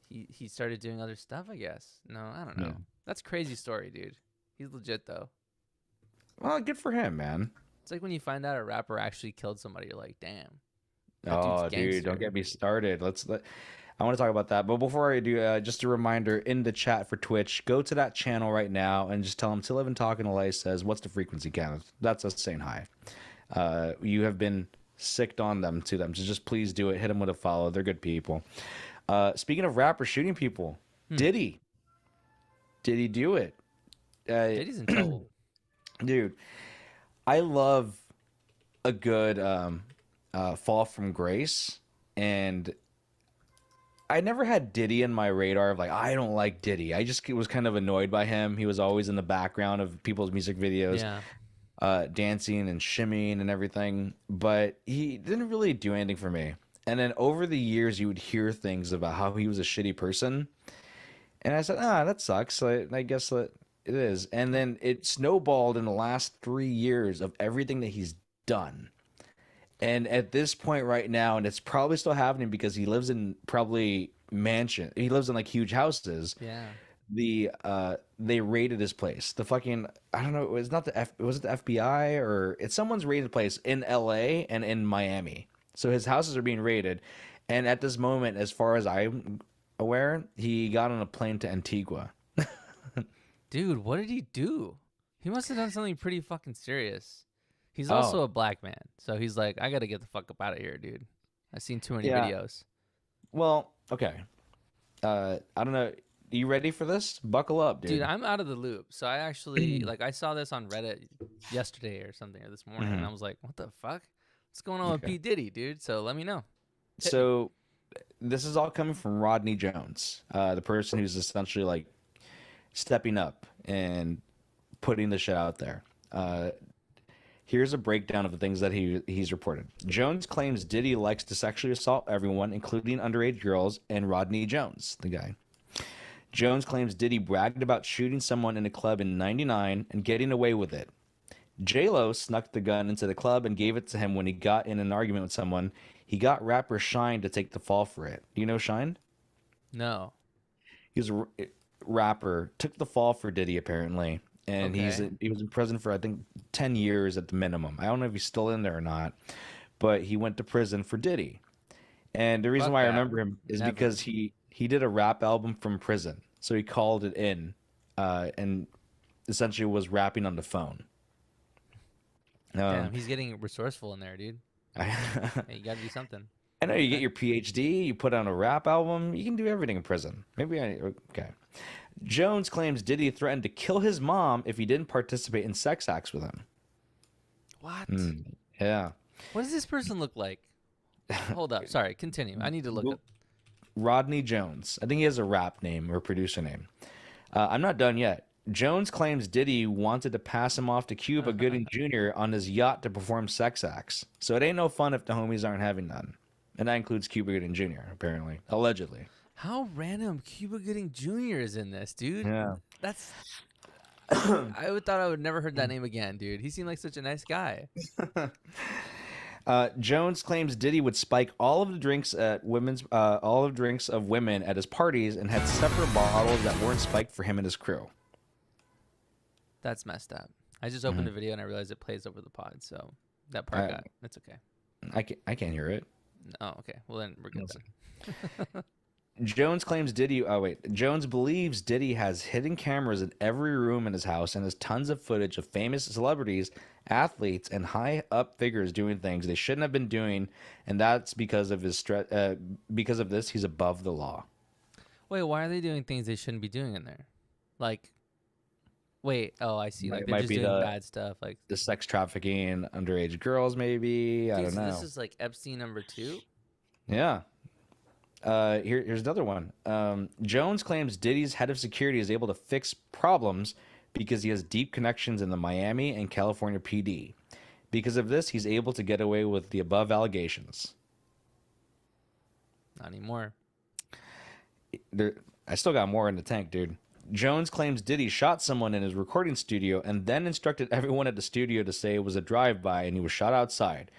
he started doing other stuff, I guess. No, I don't know. Yeah. That's a crazy story, dude. He's legit though. Well, good for him, man. It's like when you find out a rapper actually killed somebody, you're like, damn. That Oh, dude's dude, don't gangster. get me started. I want to talk about that. But before I do, just a reminder in the chat for Twitch, go to that channel right now and just tell them To Live and Talk and Alay says, what's the frequency count? That's us saying hi. You have been sicked on them to them. So just please do it. Hit them with a follow. They're good people. Speaking of rappers shooting people, Diddy. Did he do it? Diddy's in trouble. Dude, I love a good fall from grace. And I never had Diddy in my radar of like, I don't like Diddy. I just was kind of annoyed by him. He was always in the background of people's music videos, dancing and shimmying and everything. But he didn't really do anything for me. And then over the years, you would hear things about how he was a shitty person. And I said, that sucks. I guess that it is. And then it snowballed in the last 3 years of everything that he's done. And at this point right now, and it's probably still happening because he lives in probably mansion. He lives in like huge houses. Yeah. They raided his place. The fucking I don't know. It was not was it the FBI or it's someone's raided place in LA and in Miami. So his houses are being raided. And at this moment, as far as I'm aware, he got on a plane to Antigua. Dude, what did he do? He must have done something pretty fucking serious. He's also a black man, so he's like, I gotta get the fuck up out of here, dude. I've seen too many Yeah. videos. Well, okay. I don't know. You ready for this? Buckle up, dude. Dude, I'm out of the loop. So I actually like I saw this on Reddit yesterday or something or this morning, and I was like, what the fuck? What's going on with Okay. P. Diddy, dude? So let me know. So this is all coming from Rodney Jones, the person who's essentially like stepping up and putting the shit out there. Here's a breakdown of the things that he's reported. Jones claims Diddy likes to sexually assault everyone, including underage girls, and Rodney Jones, the guy. Jones claims Diddy bragged about shooting someone in a club in '99 and getting away with it. J-Lo snuck the gun into the club and gave it to him when he got in an argument with someone. He got rapper Shine to take the fall for it. Do you know Shine? No. He was a rapper, took the fall for Diddy apparently, and Okay. he was in prison for I think 10 years at the minimum. I don't know if he's still in there or not, but he went to prison for Diddy. And the reason Fuck why I that. remember him is Never. because he did a rap album from prison, so he called it in, and essentially was rapping on the phone. Damn, he's getting resourceful in there, dude. Hey, you gotta do something. I know you get your PhD, you put on a rap album, you can do everything in prison. Okay. Jones claims Diddy threatened to kill his mom if he didn't participate in sex acts with him. What? Yeah. What does this person look like? Hold up. Sorry, continue. I need to look up. Rodney Jones. I think he has a rap name or producer name. I'm not done yet. Jones claims Diddy wanted to pass him off to Cuba Gooding Jr. on his yacht to perform sex acts. So it ain't no fun if the homies aren't having none. And that includes Cuba Gooding Jr., apparently. Allegedly. How random Cuba Gooding Jr. is in this, dude. Yeah. That's I would thought I would never heard that name again, dude. He seemed like such a nice guy. Jones claims Diddy would spike all of the drinks at all of drinks of women at his parties and had separate bottles that weren't spiked for him and his crew. That's messed up. I just opened the video and I realized it plays over the pod, so that part it's okay. I can't hear it. Oh, okay. Well then we're good. Then. Jones claims Diddy. Oh wait, Jones believes Diddy has hidden cameras in every room in his house and has tons of footage of famous celebrities, athletes, and high up figures doing things they shouldn't have been doing, and that's because of his because of this, he's above the law. Wait, why are they doing things they shouldn't be doing in there? Like, wait. Oh, I see. Like they're just doing bad stuff, like the sex trafficking underage girls. Maybe I don't know. This is like Epstein #2. Yeah. Here's another one. Jones claims Diddy's head of security is able to fix problems because he has deep connections in the Miami and California PD. Because of this, he's able to get away with the above allegations. Not anymore. I still got more in the tank, dude. Jones claims Diddy shot someone in his recording studio and then instructed everyone at the studio to say it was a drive-by and he was shot outside.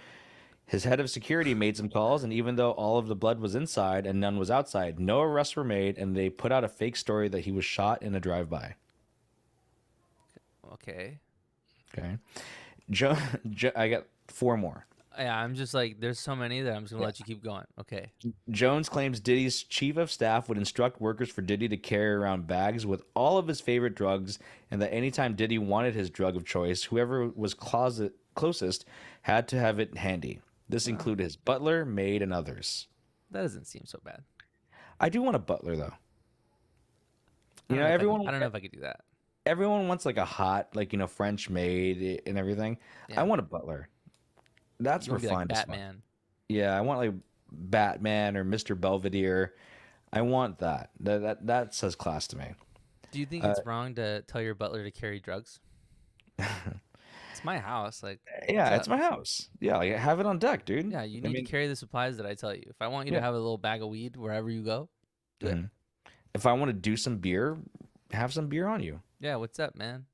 His head of security made some calls, and even though all of the blood was inside and none was outside, no arrests were made, and they put out a fake story that he was shot in a drive-by. Okay. Okay. I got 4 more. Yeah, I'm just like, there's so many that I'm just going to let you keep going. Okay. Jones claims Diddy's chief of staff would instruct workers for Diddy to carry around bags with all of his favorite drugs, and that anytime Diddy wanted his drug of choice, whoever was closest had to have it handy. This included his butler, maid, and others. That doesn't seem so bad. I do want a butler, though. I don't know if I could do that. Everyone wants like a hot, like, French maid and everything. Yeah. I want a butler. That's refined. Like Batman. Yeah, I want like Batman or Mr. Belvedere. I want that. That says class to me. Do you think it's wrong to tell your butler to carry drugs? It's my house. Like, yeah, it's my house. Yeah, like have it on deck, dude. Yeah, you need to carry the supplies that I tell you. If I want you to have a little bag of weed wherever you go, do it. If I want to do some beer, have some beer on you. Yeah, what's up, man?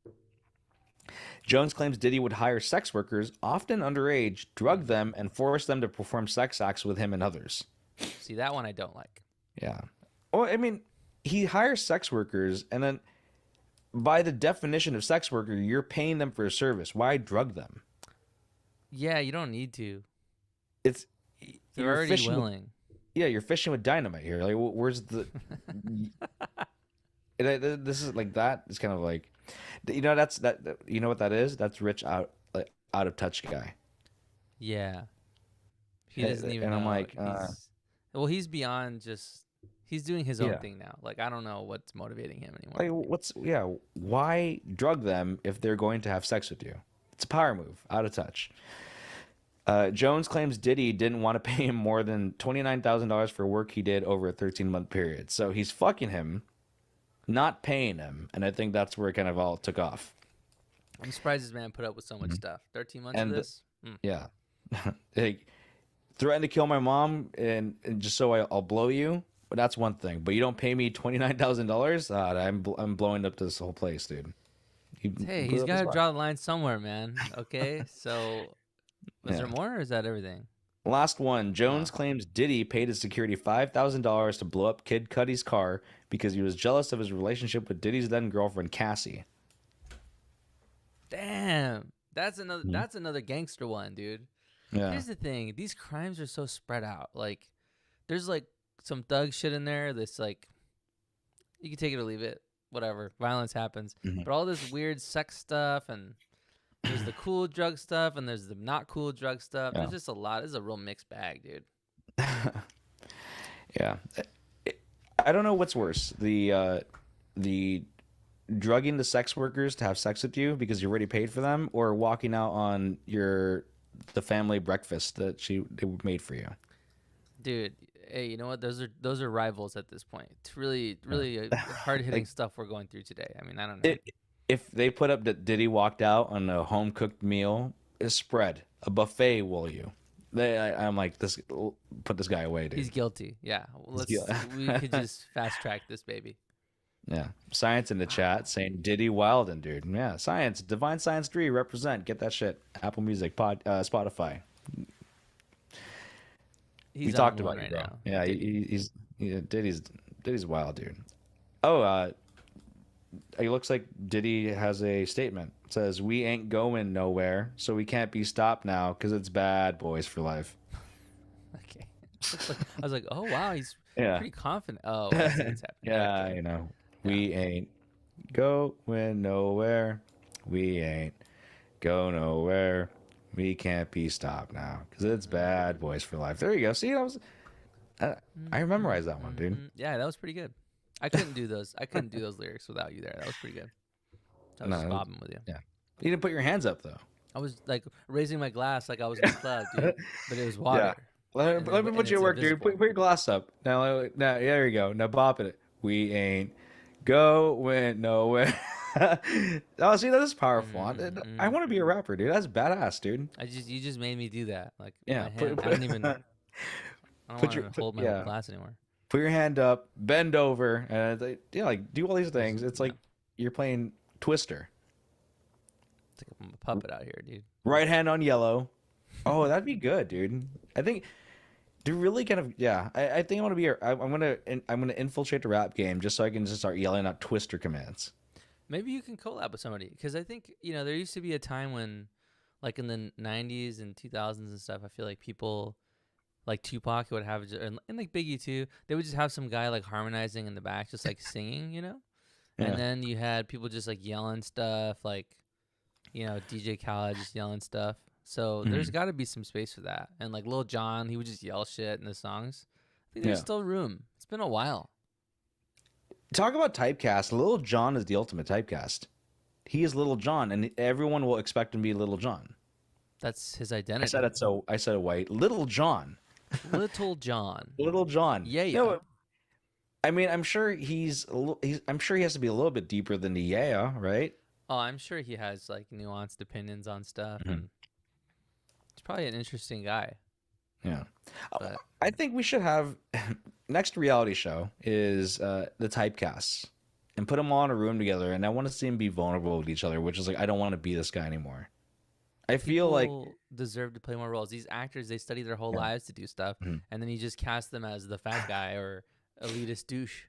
Jones claims Diddy would hire sex workers, often underage, drug them, and force them to perform sex acts with him and others. See, that one I don't like. Yeah. Well, I mean, he hires sex workers, and then by the definition of sex worker, you're paying them for a service. Why drug them? Yeah, you don't need to. They're already willing. You're fishing with dynamite here. Like, where's the? This is like that. It's kind of like, that's that. You know what that is? That's rich out of touch guy. Yeah. He doesn't even. And I'm like, he's beyond just. He's doing his own thing now. Like, I don't know what's motivating him anymore. Like, why drug them if they're going to have sex with you? It's a power move, out of touch. Jones claims Diddy didn't want to pay him more than $29,000 for work he did over a 13-month period. So he's fucking him, not paying him, and I think that's where it kind of all took off. I'm surprised this man put up with so much stuff. 13 months of this? Yeah. Like, threatened to kill my mom and just so I'll blow you. But that's one thing. But you don't pay me $29,000. I'm blowing up this whole place, dude. He's got to draw the line somewhere, man. Okay, so is there more, or is that everything? Last one. Jones claims Diddy paid his security $5,000 to blow up Kid Cudi's car because he was jealous of his relationship with Diddy's then girlfriend Cassie. Damn, that's another gangster one, dude. Yeah. Here's the thing: these crimes are so spread out. Like, there's like some thug shit in there that's like, you can take it or leave it, whatever, violence happens. But all this weird sex stuff, and there's the cool drug stuff, and there's the not cool drug stuff. There's just a lot. This is a real mixed bag, dude. Yeah. I don't know what's worse, the drugging the sex workers to have sex with you because you already paid for them, or walking out on the family breakfast that they made for you. Dude, hey, you know what? Those are rivals at this point. It's really hard hitting stuff we're going through today. I mean, I don't know. if they put up that Diddy walked out on a home cooked meal, a spread, a buffet, will you? I'm like, this, put this guy away, dude. He's guilty. Yeah. Well, He's guilty. we could just fast track this baby. Yeah. Science in the chat Wow. saying Diddy Wildin, dude. Yeah. Science. Divine Science 3 represent. Get that shit. Apple Music, Spotify. We He's on talked one about you, right bro. now. Yeah, Diddy. Diddy's wild, dude. Oh, it looks like Diddy has a statement. It says, "We ain't going nowhere, so we can't be stopped now because it's bad boys for life." Okay. I was like, oh wow, he's Yeah. pretty confident. Oh, I see what's happening. Yeah, Okay. Yeah. we ain't going nowhere. We ain't go nowhere. We can't be stopped now because it's bad boys for life. There you go. See, I memorized that one, dude. Yeah, that was pretty good. I couldn't do those. I couldn't do those lyrics without you there. That was pretty good. I was just No, bobbing with you. yeah. You didn't put your hands up though. I was like raising my glass like I was in the club, dude. But it was water. Yeah. Let, And, let me and put you it's at work, dude. invisible. Put your glass up. Now, there you go. Now, bop it. We ain't going nowhere. Oh, see, that is powerful. I want to be a rapper, dude. That's badass, dude. You just made me do that. Like Yeah. my hand. I don't even. I don't put want your, to hold my yeah. glass anymore. Put your hand up, bend over, and it's like, yeah, like do all these things. It's Yeah. like you're playing Twister. It's like I'm a puppet out here, dude. Right hand on yellow. Oh, that'd be good, dude. I think they're really kind of yeah. I think I want to be. I'm gonna infiltrate the rap game just so I can just start yelling out Twister commands. Maybe you can collab with somebody because I think there used to be a time when, like in the '90s and 2000s and stuff, I feel like people like Tupac would have, and like Biggie too, they would just have some guy like harmonizing in the back, just like singing. And Yeah. then you had people just like yelling stuff, like DJ Khaled just yelling stuff. So there's got to be some space for that. And like Lil Jon, he would just yell shit in the songs. I think there's Yeah. still room. It's been a while. Talk about typecast. Little John is the ultimate typecast. He is Little John, and everyone will expect him to be Little John. That's his I identity. said it so. I said it white. Little John. Little John. Little John. Yeah, yeah. No, I mean, I'm sure I'm sure he has to be a little bit deeper than the yeah, right? Oh, I'm sure he has like nuanced opinions on stuff, Mhm. and he's probably an interesting guy. Yeah. But I think we should have next reality show is the typecasts and put them all in a room together, and I want to see them be vulnerable with each other, which is like I don't want to be this guy anymore. I feel like people deserve to play more roles. These actors, they study their whole yeah. lives to do stuff, Mhm. and then you just cast them as the fat guy or elitist douche.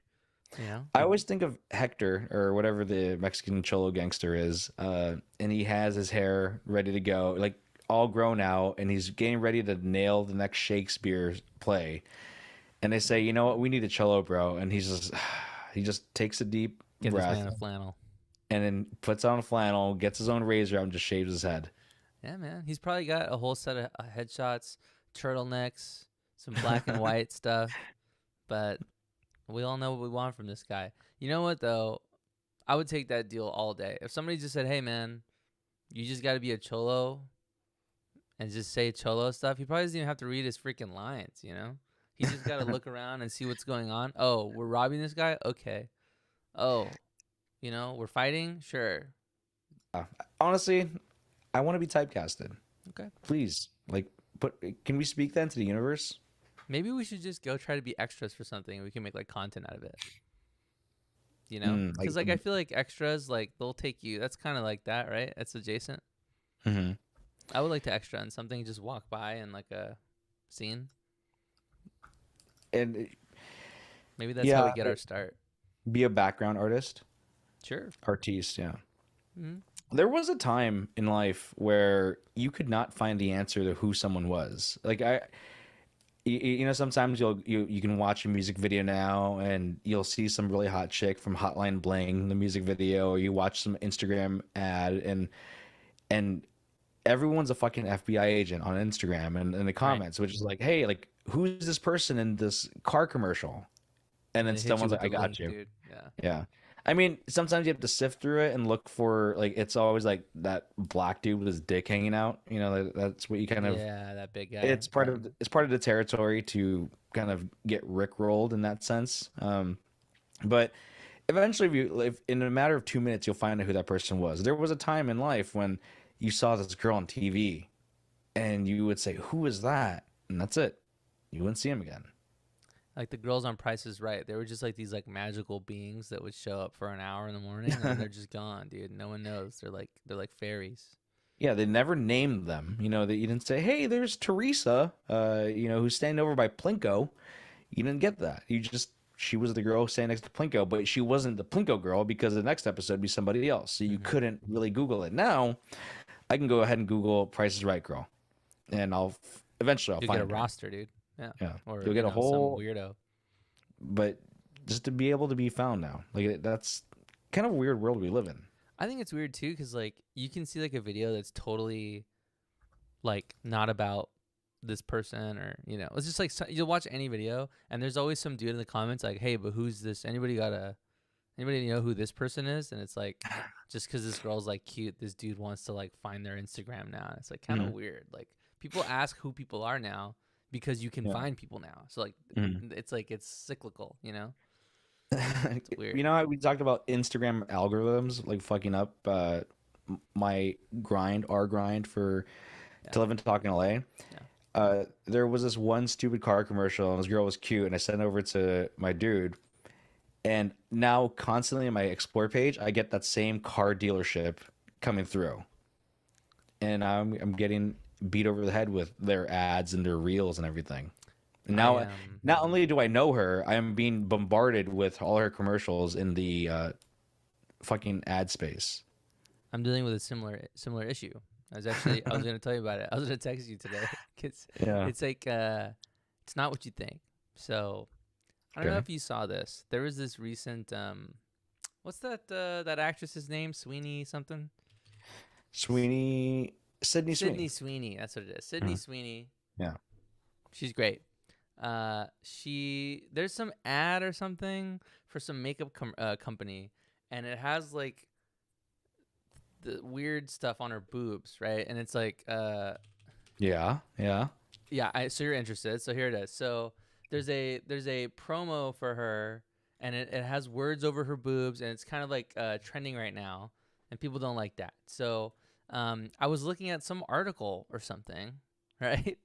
I always think of Hector or whatever the Mexican cholo gangster is, and he has his hair ready to go, like all grown out, and he's getting ready to nail the next Shakespeare play. And they say, you know what, we need a cholo, bro, and he just takes a deep Get this breath man a flannel. and then puts on a flannel, gets his own razor out, and just shaves his head. Yeah, man. He's probably got a whole set of headshots, turtlenecks, some black and white stuff. But we all know what we want from this guy. You know what, though? I would take that deal all day. If somebody just said, hey, man, you just got to be a cholo and just say cholo stuff, he probably doesn't even have to read his freaking lines. He just got to look around and see what's going on. Oh, we're robbing this guy? Okay. Oh, we're fighting? Sure. Honestly, I want to be typecasted. Okay. Please, can we speak that into the universe? Maybe we should just go try to be extras for something and we can make like content out of it. Because I feel like extras, like they'll take you. That's kind of like that, right? That's adjacent. Mm-hmm. I would like to extra in something, just walk by in like a scene. And Maybe that's how we get our start. be a background artist, Sure. artiste. Yeah. Mhm. There was a time in life where you could not find the answer to who someone was. Like sometimes you can watch a music video now and you'll see some really hot chick from Hotline Bling, the music video, or you watch some Instagram ad and everyone's a fucking FBI agent on Instagram and in the comments, which is like, hey, like who's this person in this car commercial? And then They hit you someone's with like, I the got link, you. dude. Yeah. Yeah. I mean, sometimes you have to sift through it and look for like it's always like that black dude with his dick hanging out. That's what you kind of Yeah, that big guy. it's part of the territory to kind of get rickrolled in that sense. But eventually, if in a matter of 2 minutes, you'll find out who that person was. There was a time in life when you saw this girl on TV, and you would say, "Who is that?" And that's it. You wouldn't see him again. Like the girls on Price is Right, they were just like these like magical beings that would show up for an hour in the morning and then they're just gone, dude. No one knows. They're like fairies. Yeah, they never named them. You know, that you didn't say, "Hey, there's Teresa," who's standing over by Plinko. You didn't get that. You just she was the girl standing next to Plinko, but she wasn't the Plinko girl because the next episode would be somebody else. So you Hmm. couldn't really Google it. Now I can go ahead and Google Price is Right girl, and eventually I'll You'll get a find her. roster, dude. Yeah. Yeah, Or you'll get a some whole, weirdo. but just to be able to be found now, like that's kind of a weird world we live in. I think it's weird too, cause like you can see like a video that's totally like not about this person, or it's just like you'll watch any video and there's always some dude in the comments like, hey, but who's this? Anybody know who this person is? And it's like, just because this girl's like cute, this dude wants to like find their Instagram now. And it's like kind of Mhm. weird. Like people ask who people are now because you can Yeah. find people now. So like Mhm. it's like it's cyclical, It's weird. You know how we talked about Instagram algorithms like fucking up our grind for Yeah. to live and talk in LA. Yeah. There was this one stupid car commercial, and this girl was cute, and I sent it over to my dude. And now, constantly in my explore page, I get that same car dealership coming through, and I'm getting beat over the head with their ads and their reels and everything. And I now, not only do I know her, I am being bombarded with all her commercials in the fucking ad space. I'm dealing with a similar issue. I was gonna tell you about it. I was gonna text you today. Yeah. It's like it's not what you think. So I don't know Okay. if you saw this. There was this recent what's that actress's name? Sweeney something? Sydney Sydney Sweeney. Sweeney. That's what it is. Sydney Mhm. Sweeney. Yeah. She's great. There's some ad or something for some makeup company, and it has like the weird stuff on her boobs, right? And it's like Yeah. Yeah. yeah, so you're interested. So here it is. So there's a promo for her, and it has words over her boobs, and it's kind of like trending right now, and people don't like that. So I was looking at some article or something, right,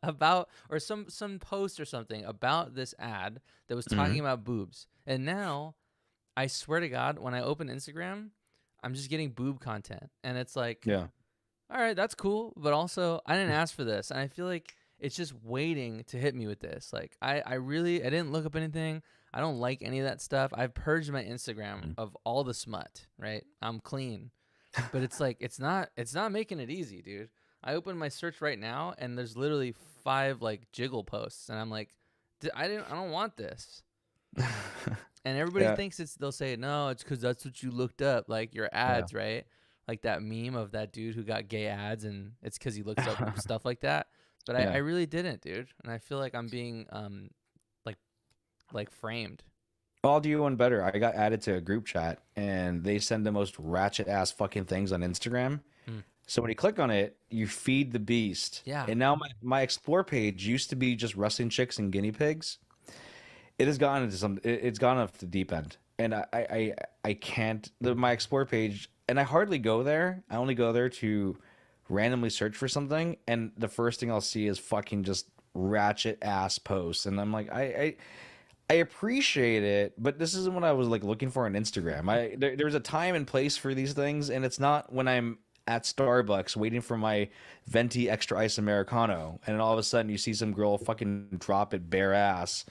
about or some post or something about this ad that was talking Hmm. about boobs, and now I swear to God, when I open Instagram, I'm just getting boob content, and it's like, Yeah. all right, that's cool, but also I didn't ask for this, and I feel like it's just waiting to hit me with this. Like I didn't look up anything. I don't like any of that stuff. I've purged my Instagram of all the smut, right? I'm clean. But it's like it's not making it easy, dude. I open my search right now and there's literally 5 like jiggle posts and I'm like I don't want this. And everybody Yeah. thinks they'll say no, it's cuz that's what you looked up, like your ads, right? Like that meme of that dude who got gay ads and it's cuz he looks up stuff like that. But I Yeah. really didn't, dude. And I feel like I'm being like like framed. I'll do you one better. I got added to a group chat and they send the most ratchet ass fucking things on Instagram. Hmm. So when you click on it, you feed the beast. Yeah. And now my explore page used to be just wrestling chicks and guinea pigs. It has gone into it's gone off the deep end. And I can't my explore page, and I hardly go there. I only go there to randomly search for something, and the first thing I'll see is fucking just ratchet ass posts. And I'm like, I appreciate it, but this isn't what I was like looking for on Instagram. There's a time and place for these things, and it's not when I'm at Starbucks waiting for my venti extra ice americano, and then all of a sudden you see some girl fucking drop it bare ass,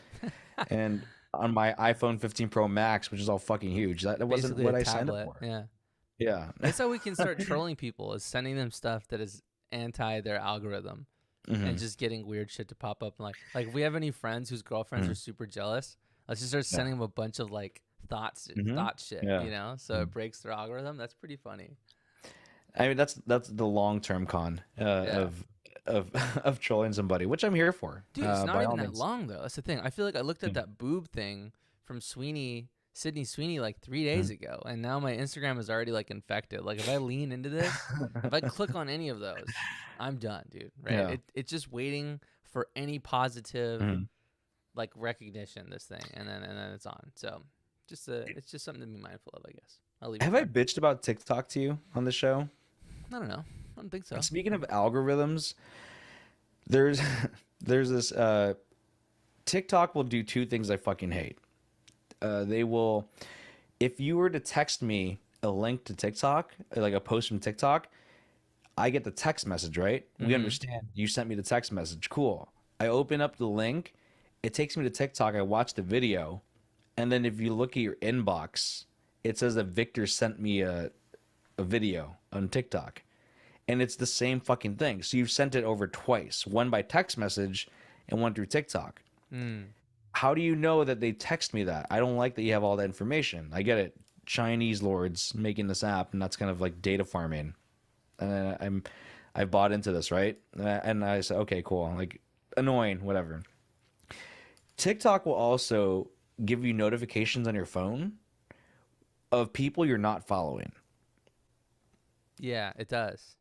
and on my iPhone 15 Pro Max, which is all fucking huge. That wasn't Basically what a I signed up tablet. for. Yeah. Yeah. That's how we can start trolling people, is sending them stuff that is anti their algorithm and Hmm. just getting weird shit to pop up. And like if we have any friends whose girlfriends are super jealous, let's just start Yeah. sending them a bunch of like thought shit, Yeah. so it breaks their algorithm. That's pretty funny. I mean, that's the long term con Yeah. of of trolling somebody, which I'm here for. Dude, it's not By even all that means. long though. That's the thing. I feel like I looked at Mm. that boob thing from Sydney Sweeney like 3 Mhm. days ago, and now my Instagram is already like infected. Like if I lean into this, if I click on any of those, I'm done, dude. Right? Yeah. It's just waiting for any positive Mhm. like recognition. This thing, and then it's on. So it's just something to be mindful of, I guess. I'll leave it Have I there. bitched about TikTok to you on the show? I don't know. I don't think so. Speaking of algorithms, there's there's this TikTok will do two things I fucking hate. They will, if you were to text me a link to TikTok, like a post from TikTok, I get the text message, right? We Mm-hmm. understand. You sent me the text message. Cool. I open up the link. It takes me to TikTok. I watch the video. And then if you look at your inbox, it says that Victor sent me a video on TikTok. And it's the same fucking thing. So you've sent it over twice, one by text message and one through TikTok. Mm. How do you know that they text me that? I don't like that you have all that information. I get it. Chinese lords making this app, and that's kind of like data farming. And I bought into this, right? And I said, okay, cool. Like annoying, whatever. TikTok will also give you notifications on your phone of people you're not following. Yeah, it does.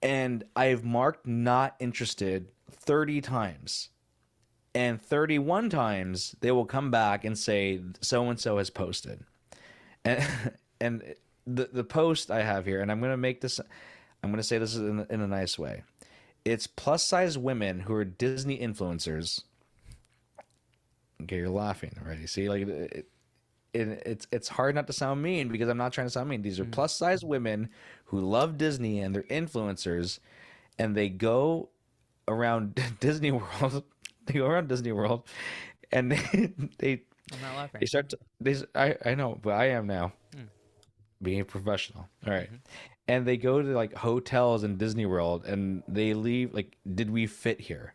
And I've marked not interested 30 times. And 31 times they will come back and say so and so has posted. And and the post I have here, and I'm gonna say this in a nice way. It's plus size women who are Disney influencers. Okay, you're laughing already. See, like it's hard not to sound mean because I'm not trying to sound mean. These are Mm. plus size women who love Disney and they're influencers, and they go around Disney World. They go around Disney World, and they I'm not they laughing. start to, I know, but I am now Mm. being a professional. All right. Mm-hmm. And they go to like hotels in Disney World and they leave like, did we fit here?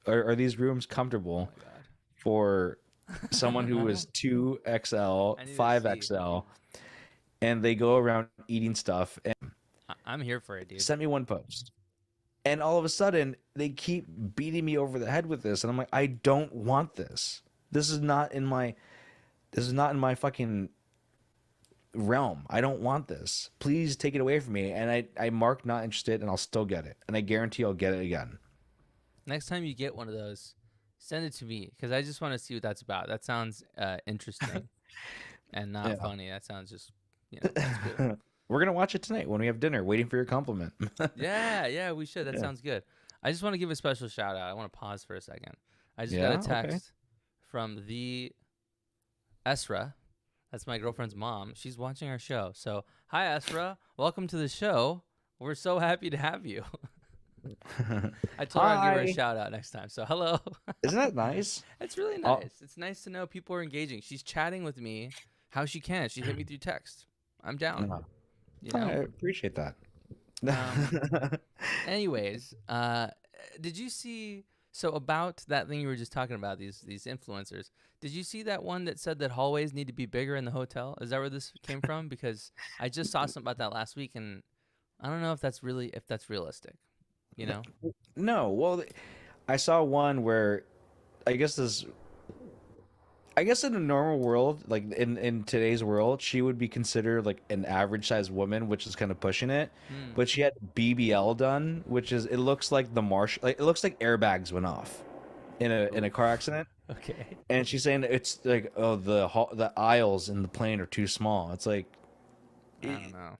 Are these rooms Oh comfortable my god. for someone who is 2XL, I need to see. 5XL, and they go around eating stuff and I'm here for it, dude. sent me one post. And all of a sudden, they keep beating me over the head with this, and I'm like, I don't want this. This is not in my fucking realm. I don't want this. Please take it away from me. And I mark not interested, and I'll still get it. And I guarantee I'll get it again. Next time you get one of those, send it to me because I just want to see what that's about. That sounds interesting and not Yeah. funny. That sounds just, that's cool. We're gonna watch it tonight when we have dinner, waiting for your compliment. Yeah, we should. That Yeah. sounds good. I just want to give a special shout out. I want to pause for a second. I just got Yeah? a Okay. text from the Esra. That's my girlfriend's mom. She's watching our show. So, hi, Esra. Welcome to the show. We're so happy to have you. I told her I'd give her a Hi. shout out next time. So, hello. Isn't that nice? It's really I'll- nice. It's nice to know people are engaging. She's chatting with me how she can. She hit me through text. I'm down. Yeah. You I know. appreciate that. Anyways, did you see? So about that thing you were just talking about, these influencers. Did you see that one that said that hallways need to be bigger in the hotel? Is that where this came from? Because I just saw something about that last week, and I don't know if that's realistic. You know? No, well, I saw one where I guess this. I guess in a normal world, like in today's world, she would be considered like an average sized woman, which is kind of pushing it. Hmm. But she had BBL done, which is it looks like the marsh, like it looks like airbags went off in a car accident. Okay. And she's saying that it's like, oh, the aisles in the plane are too small. It's like I don't know.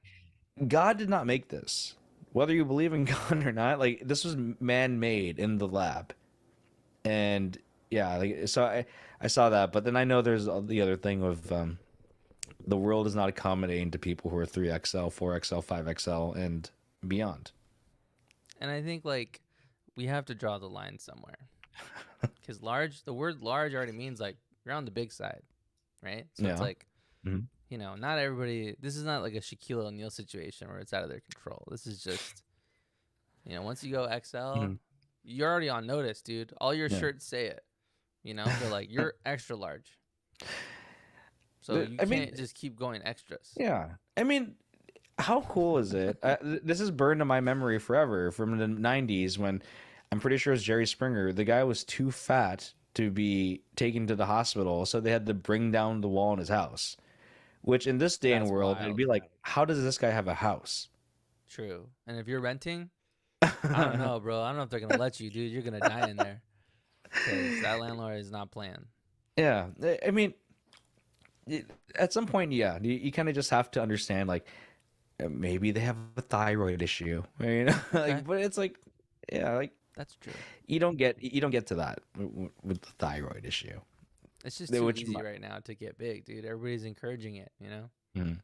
God did not make this. Whether you believe in God or not, like this was man-made in the lab. And yeah, like so I saw that, but then I know there's the other thing of the world is not accommodating to people who are 3XL, 4XL, 5XL and beyond. And I think like we have to draw the line somewhere. Because the word large already means like you're on the big side, right? So it's Yeah. like, Mhm. not everybody. This is not like a Shaquille O'Neal situation where it's out of their control. This is just, once you go XL, Mhm. you're already on notice, dude. All your Yeah. shirts say it. They're like you're extra large. So you I mean, can't just keep going extras. yeah. I mean, how cool is it? This is burned in my memory forever from the 90s when I'm pretty sure it's Jerry Springer. The guy was too fat to be taken to the hospital, so they had to bring down the wall in his house. Which in this day and That's world, it'd wild. be like, how does this guy have a house? True. And if you're renting, I don't know, bro. I don't know if they're gonna let you, dude. You're gonna die in there because that landlord is not playing. Yeah, I mean, at some point, yeah, you kind of just have to understand, like, maybe they have a thyroid issue, you know, Okay, like, but it's like, yeah, like that's true. you don't get to that with the thyroid issue, It's just too which easy right now to get big, dude. Everybody's encouraging it, you know? Mhm.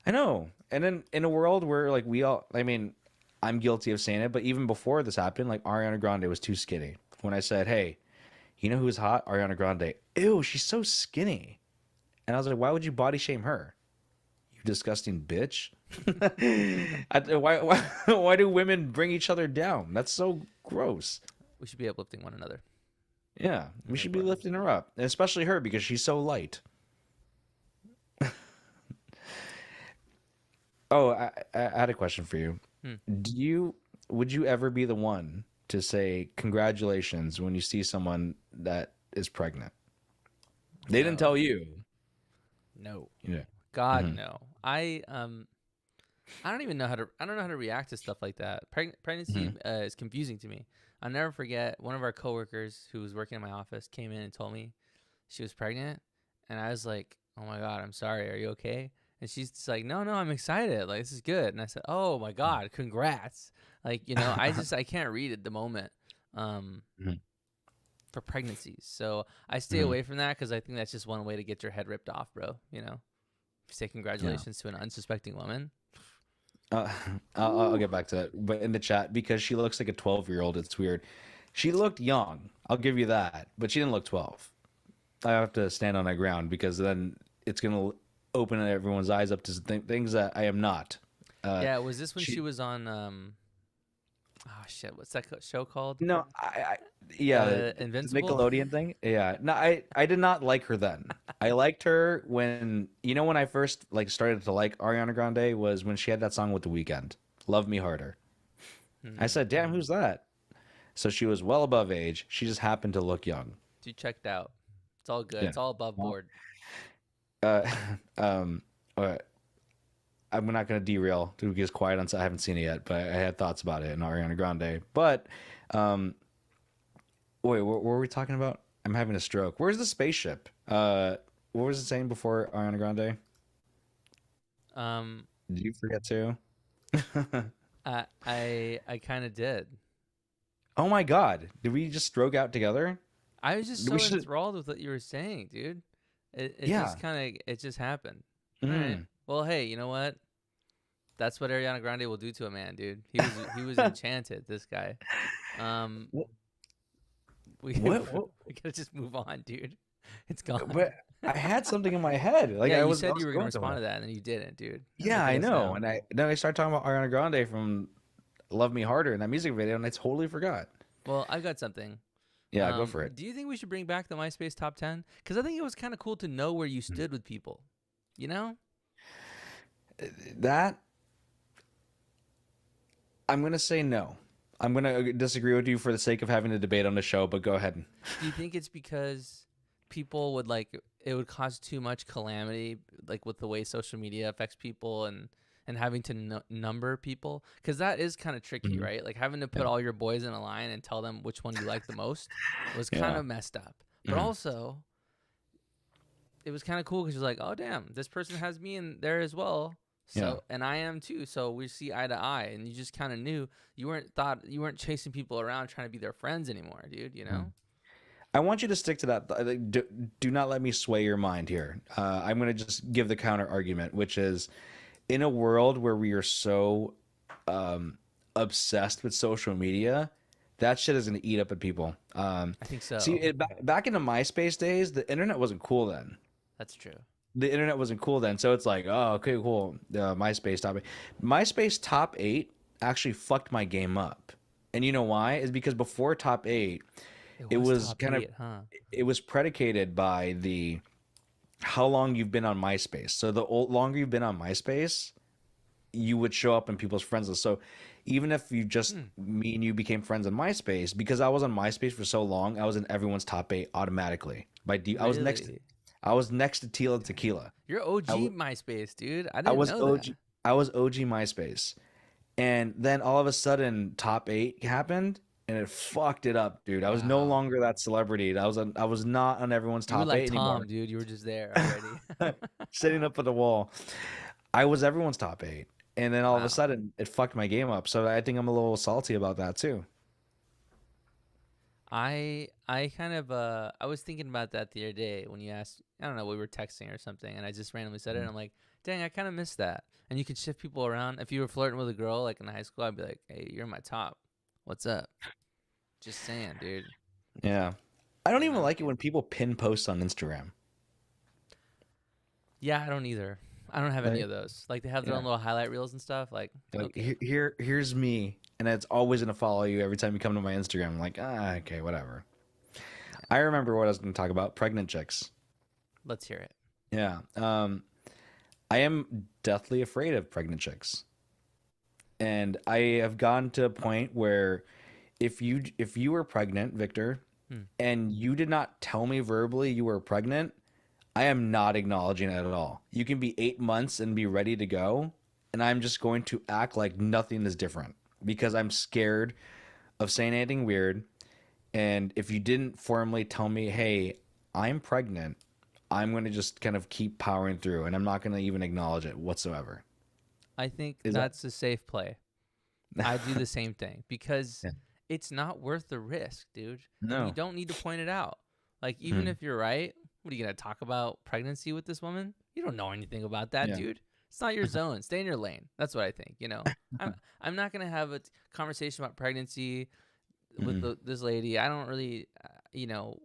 I know. And then in a world where like we all, I mean, I'm guilty of saying it, but even before this happened, like Ariana Grande was too skinny. When I said, "Hey, you know who's hot? Ariana Grande." Ew, she's so skinny. And I was like, "Why would you body shame her? You disgusting bitch." Why do women bring each other down? That's so gross. We should be uplifting one another. Yeah, we Very should be important. lifting her up, and especially her because she's so light. Oh, I had a question for you. Hmm. Do you would you ever be the one to say congratulations when you see someone that is pregnant? They didn't tell No, you. no, Yeah. God, Hmm. no. I don't even know how to. I don't know how to react to stuff like that. Pregnancy Hmm. is confusing to me. I'll never forget one of our coworkers who was working in my office came in and told me she was pregnant, and I was like, "Oh my God, I'm sorry. Are you okay?" And she's just like, "No, no, I'm excited. Like this is good." And I said, "Oh my God, congrats!" Like I can't read at the moment um, for pregnancies, so I stay Hmm. away from that because I think that's just one way to get your head ripped off, bro. If you say Yeah. congratulations to an unsuspecting woman. Uh, I'll get back to that. But in the chat, because she looks like a 12-year-old, it's weird. She looked young. I'll give you that. But she didn't look 12. I have to stand on my ground because then it's going to open everyone's eyes up to things that I am not. Uh, Yeah, was this when she she was on oh shit, what's that show called? No, yeah, the Invincible? Nickelodeon thing. Yeah, no, I did not like her then. I liked her when I first like started to like Ariana Grande was when she had that song with The Weeknd, "Love Me Harder." I Hmm. said, "Damn, who's that?" So she was well above age. She just happened to look young. You checked out. It's all good. Yeah. It's all above Well, board. uh, um, uh, I'm not going to derail to get quiet on. I haven't seen it yet, but I had thoughts about it in Ariana Grande. But um, wait, what were we talking about? I'm having a stroke. Where's the spaceship? What was it saying before Ariana Grande? Um, Did you forget to? I kind of did. Oh my God! Did we just stroke out together? I was just We so should. enthralled with what you were saying, dude. It Yeah. just kind of it just happened. All right. Mm. Well, hey, you know what? That's what Ariana Grande will do to a man, dude. He was enchanted. This guy. Um, What? we What? we gotta just move on, dude. It's gone. But I had something in my head. Like Yeah, I you was, I said was you were gonna going respond somewhere. to that, and then you didn't, dude. Yeah, Look at I us know. now. And I then I started talking about Ariana Grande from "Love Me Harder" in that music video, and I totally forgot. Well, I got something. Yeah, go for it. Do you think we should bring back the MySpace top 10? Because I think it was kind of cool to know where you stood with people. You know? That I'm gonna say no. I'm gonna disagree with you for the sake of having a debate on the show, but go ahead. Do you think it's because people would like it would cause too much calamity, like with the way social media affects people and having to number people? Because that is kind of tricky, Mhm. right? Like having to put Yeah. all your boys in a line and tell them which one you like the most was kind Yeah. of messed up. But Mhm. also, it was kind of cool because you're like, oh damn, this person has me in there as well. Yeah. So and I am too. So we see eye to eye, and you just kind of knew you weren't chasing people around trying to be their friends anymore, dude. You know? Mhm. I want you to stick to that. Like, do not let me sway your mind here. I'm going to just give the counter argument, which is in a world where we are so obsessed with social media, that shit is going to eat up at people. I think See, so. back in the MySpace days, the internet wasn't cool then. That's true. The internet wasn't cool then, so it's like, oh, okay, cool. MySpace top 8. MySpace top 8 actually fucked my game up, and you know why? Is because before top 8, It it was was top kind of eight, huh? it was predicated by the how long you've been on MySpace. So the longer you've been on MySpace, you would show up in people's friends list. So even if you just Hmm. me and you became friends on MySpace, because I was on MySpace for so long, I was in everyone's top 8 automatically. Really? I was next to Tila Tequila. You're I, OG w- MySpace, dude. I I didn't was know that. OG. I was OG MySpace, and then all of a sudden, top 8 happened, and it fucked it up, dude. I was no Wow. longer that celebrity. I was not on everyone's You were top like eight Tom, anymore. dude. You were just there already. Sitting up at the wall. I was everyone's top eight. And then all of a Wow. sudden it fucked my game up. So I think I'm a little salty about that too. I kind of I was thinking about that the other day when you asked. I don't know, we were texting or something, and I just randomly said it. And I'm like, dang, I kind of miss that. And you can shift people around. If you were flirting with a girl like in high school, I'd be like, hey, you're my top. What's up? Just saying, dude. Yeah. I don't You even know? like it when people pin posts on Instagram. Yeah, I don't either. I don't have any Like, of those. Like they have their yeah. own little highlight reels and stuff. Like, Like okay, here's me, and it's always gonna follow you every time you come to my Instagram. I'm like, okay, whatever. I remember what I was gonna talk about: pregnant chicks. let's hear it. Yeah. I am deathly afraid of pregnant chicks, and I have gone to a point where if you were pregnant, Victor, Hmm. and you did not tell me verbally you were pregnant, I am not acknowledging it at all. You can be 8 months and be ready to go, and I'm just going to act like nothing is different because I'm scared of saying anything weird. And if you didn't formally tell me, hey, I'm pregnant, I'm going to just kind of keep powering through and I'm not going to even acknowledge it whatsoever. I think Is that? that's a safe play. I do the same thing because Yeah. it's not worth the risk, dude. And you No. don't need to point it out. Like, even Mhm. if you're right, what are you going to talk about pregnancy with this woman? You don't know anything about that, Yeah. dude. It's not your zone. Stay in your lane. That's what I think, you know? I'm not going to have a conversation about pregnancy with Mm-mm. this lady. I don't really,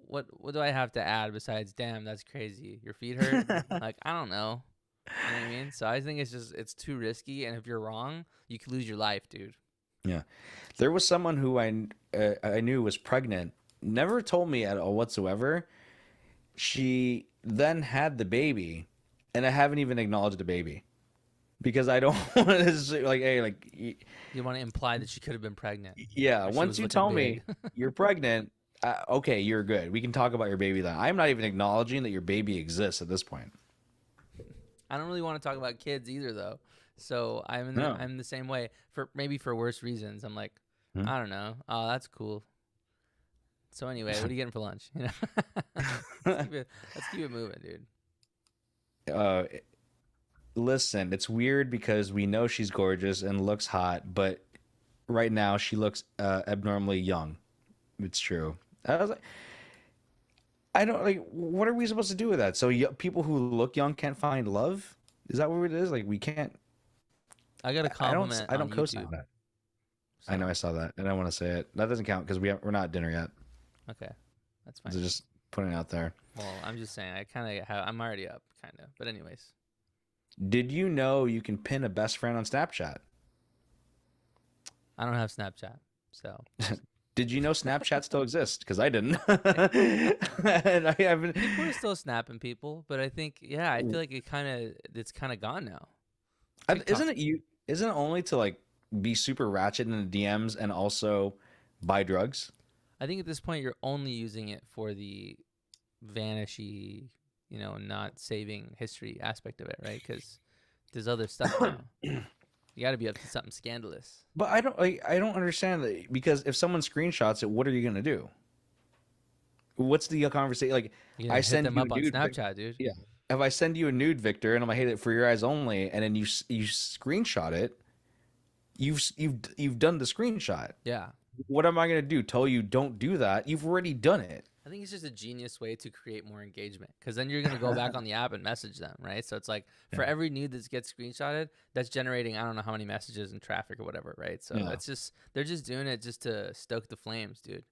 what do I have to add besides, damn, that's crazy. Your feet hurt? Like, I don't know. You know what I mean? So I think it's too risky. And if you're wrong, you could lose your life, dude. Yeah. There was someone who I knew was pregnant, never told me at all whatsoever. She then had the baby, and I haven't even acknowledged the baby because I don't want to say, like, hey, like, You want to imply that she could have been pregnant yeah. or she Once was you looking tell big. me you're pregnant, okay, you're good. We can talk about your baby then. I'm not even acknowledging that your baby exists at this point. I don't really want to talk about kids either, though. So No. I'm the same way for maybe for worse reasons. I'm like, Hmm? I don't know. Oh, that's cool. So anyway, what are you getting for lunch? You know, let's keep it moving, dude. uh, Listen, it's weird because we know she's gorgeous and looks hot, but right now she looks abnormally young. It's true. I was like, I don't like. What are we supposed to do with that? So people who look young can't find love? Is that what it is? Like we can't. I got a compliment I on don't co-sign YouTube. that. I know So I saw that, and I want to say it. That doesn't count because we're not at dinner yet. okay, that's fine. So just putting it out there. Well, I'm just saying I kind of have. I'm already up, kind of. But anyways, Did you know you can pin a best friend on Snapchat? I don't have Snapchat, so Did you know Snapchat still exists? Because I didn't. And I haven't. people are still snapping people. But I think, yeah, I feel like it's kind of gone now. TikTok. Isn't it you? Isn't it only to like be super ratchet in the DMs and also buy drugs? I think at this point you're only using it for the vanishy, not saving history aspect of it, right? Because there's other stuff now. You got to be up to something scandalous. But I don't understand that because if someone screenshots it, what are you gonna do? What's the conversation? Like, You I gotta hit send them you a up on nude, Snapchat, dude. yeah. If I send you a nude, Victor, and I'm like, hey, for your eyes only, and then you screenshot it, you've done the screenshot. Yeah. What am I gonna do? Tell you don't do that? You've already done it. I think it's just a genius way to create more engagement because then you're gonna go back on the app and message them, right? So it's like for Yeah. every nude that gets screenshotted, that's generating I don't know how many messages and traffic or whatever, right? So Yeah. it's just they're just doing it just to stoke the flames, dude.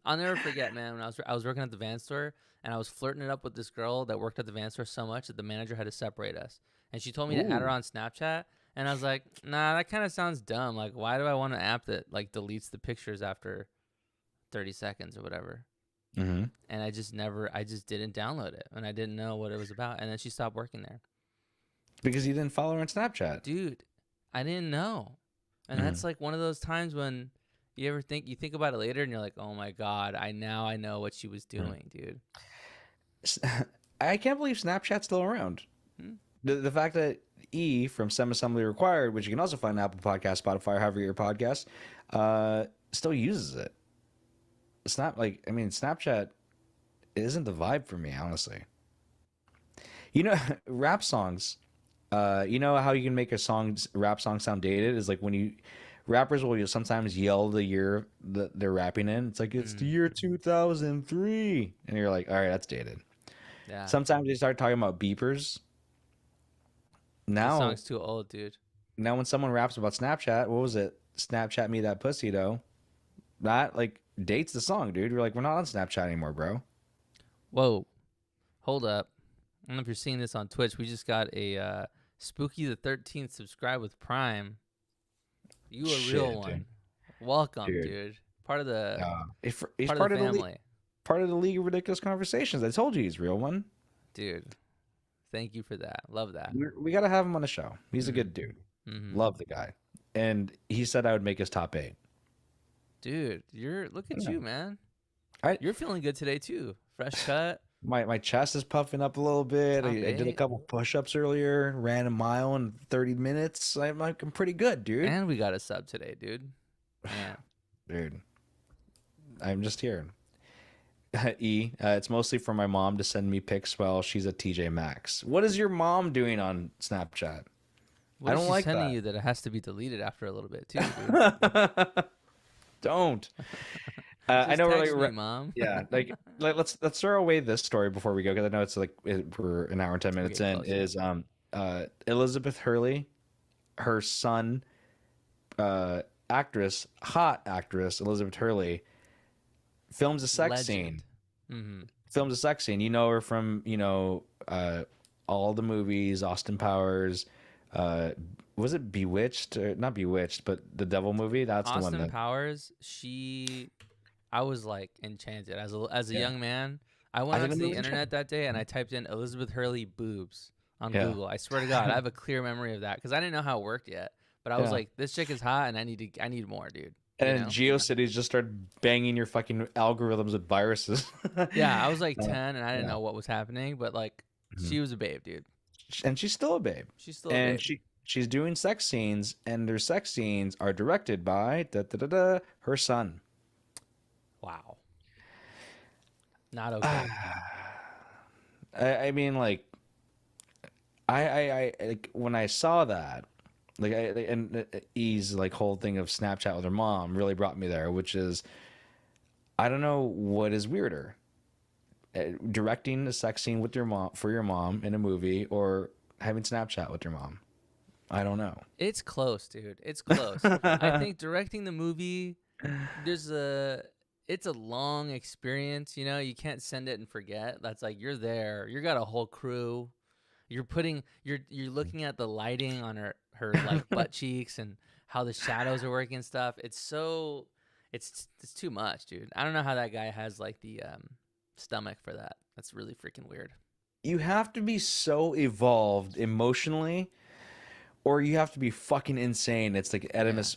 I'll never forget, man, when I was working at the van store and I was flirting it up with this girl that worked at the van store so much that the manager had to separate us, and she told me to add her Ooh. on Snapchat, and I was like, nah, that kind of sounds dumb. Like, why do I want an app that like deletes the pictures after 30 seconds or whatever? Mm-hmm. And I just didn't download it, and I didn't know what it was about, and then she stopped working there. Because you didn't follow her on Snapchat. Dude, I didn't know. And Mhm. that's like one of those times when you think about it later and you're like, oh my god, I know what she was doing, dude. S- I can't believe Snapchat's still around. Hmm? The fact that E from Sem Assembly Required, which you can also find on Apple Podcast, Spotify, however you get your podcast, still uses it. Snapchat isn't the vibe for me, honestly. You know, rap songs. You know how you can make a rap song sound dated is like when rappers will sometimes yell the year that they're rapping in. It's like it's the Mm, year 2003, and you're like, all right, that's dated. yeah. Sometimes they start talking about beepers. That Now, song's too old, dude. now when someone raps about Snapchat, what was it? Snapchat me that pussy though. That like dates the song, dude. You're like, we're not on Snapchat anymore, bro. Whoa. Hold up. I don't know if you're seeing this on Twitch. We just got a Spooky the 13th subscribe with Prime. You a real Shit, dude. one. Welcome, Dude. dude. Part of the He's part of part the of the family. part of the League of Ridiculous Conversations. I told you he's a real one. Dude. Thank you for that. Love that. We got to have him on the show. He's a Mm-hmm. good dude. Mm-hmm. Love the guy. And he said I would make his top 8. Dude, look at Yeah. you, man. I You're feeling good today too. Fresh cut. my chest is puffing up a little bit. Top I did a 8. couple push-ups earlier, ran a mile in 30 minutes. I'm pretty good, dude. And we got a sub today, dude. Yeah. Dude. I'm just here. It's mostly for my mom to send me pics while she's at TJ Maxx. What is your mom doing on Snapchat? What I is don't she like sending that. you that it has to be deleted after a little bit too, dude? Don't. I Just know text we're me, mom. yeah, like let's throw away this story before we go because I know it's like we're an hour and 10 minutes getting in. close, yeah. Is Elizabeth Hurley, her son, hot actress Elizabeth Hurley, films a sex scene. Mm-hmm. Films a sex scene. You know her from all the movies, Austin Powers. Was it Bewitched or not Bewitched, but the Devil movie? That's the one Austin that. Powers, I was like enchanted as a Yeah. young man. I went I think onto the the movie's internet that day and I typed in Elizabeth Hurley boobs on Yeah. Google. I swear to God, I have a clear memory of that because I didn't know how it worked yet. But I was Yeah. like, this chick is hot and I need more, dude. And You then know? GeoCities just started banging your fucking algorithms with viruses. Yeah, I was like Uh, 10 and I didn't yeah. know what was happening, but like Mhm. she was a babe, dude. And she's still a babe. She's still a And babe. she's doing sex scenes, and their sex scenes are directed by her son. Wow. Not okay. I mean, like, I like when I saw that, E's like whole thing of Snapchat with her mom really brought me there, which is I don't know what is weirder, directing a sex scene with your mom for your mom in a movie or having Snapchat with your mom. I don't know. It's close, dude. It's close. I think directing the movie, it's a long experience. You know, you can't send it and forget. That's like you're there. You got a whole crew. You're looking at the lighting on her like butt cheeks and how the shadows are working and stuff. It's too much, dude. I don't know how that guy has like the stomach for that. That's really freaking weird. You have to be so evolved emotionally, or you have to be fucking insane. It's like Oedipus.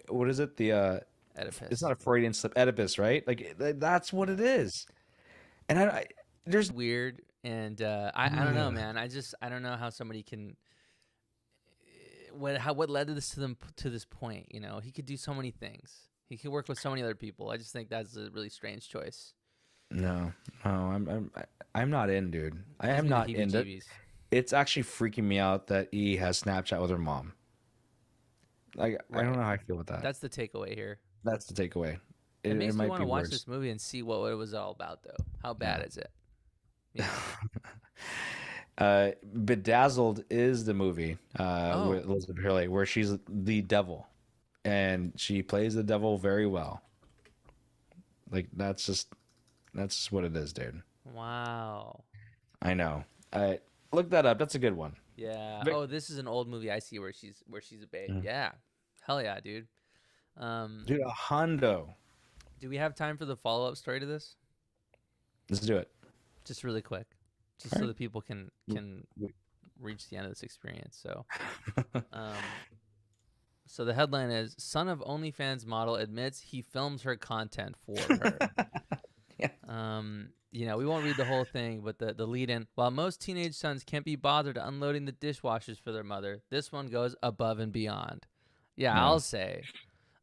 What is it? Oedipus. It's not a Freudian slip. Oedipus, right? Like that's what it is. And there's Weird, and I don't know, man. I don't know how somebody can. What led to this point? You know, he could do so many things. He could work with so many other people. I just think that's a really strange choice. no. I'm not in, dude. I Gives am me the not in it. heebie-jeebies. It's actually freaking me out that E has Snapchat with her mom. Like I don't Right. know how I feel with that. That's the takeaway here. That's the takeaway. It makes me might want be to watch worse. this movie and see what it was all about, though. How bad is it? You know? Bedazzled is the movie Oh. with Elizabeth Hurley, where she's the devil, and she plays the devil very well. Like that's just what it is, dude. Wow. I know. I look that up. That's a good one. Yeah. Vic- Oh, this is an old movie I see where she's a babe. Mm. Yeah. Hell yeah, dude. Dude, a Hondo. Do we have time for the follow-up story to this? Let's do it. Just really quick, just so Alright. that people can we- reach the end of this experience. So, um, so the headline is: Son of OnlyFans model admits he films her content for her. Yeah. You know, we won't read the whole thing, but the lead in: while most teenage sons can't be bothered unloading the dishwashers for their mother, this one goes above and beyond. Yeah, Yeah. I'll say.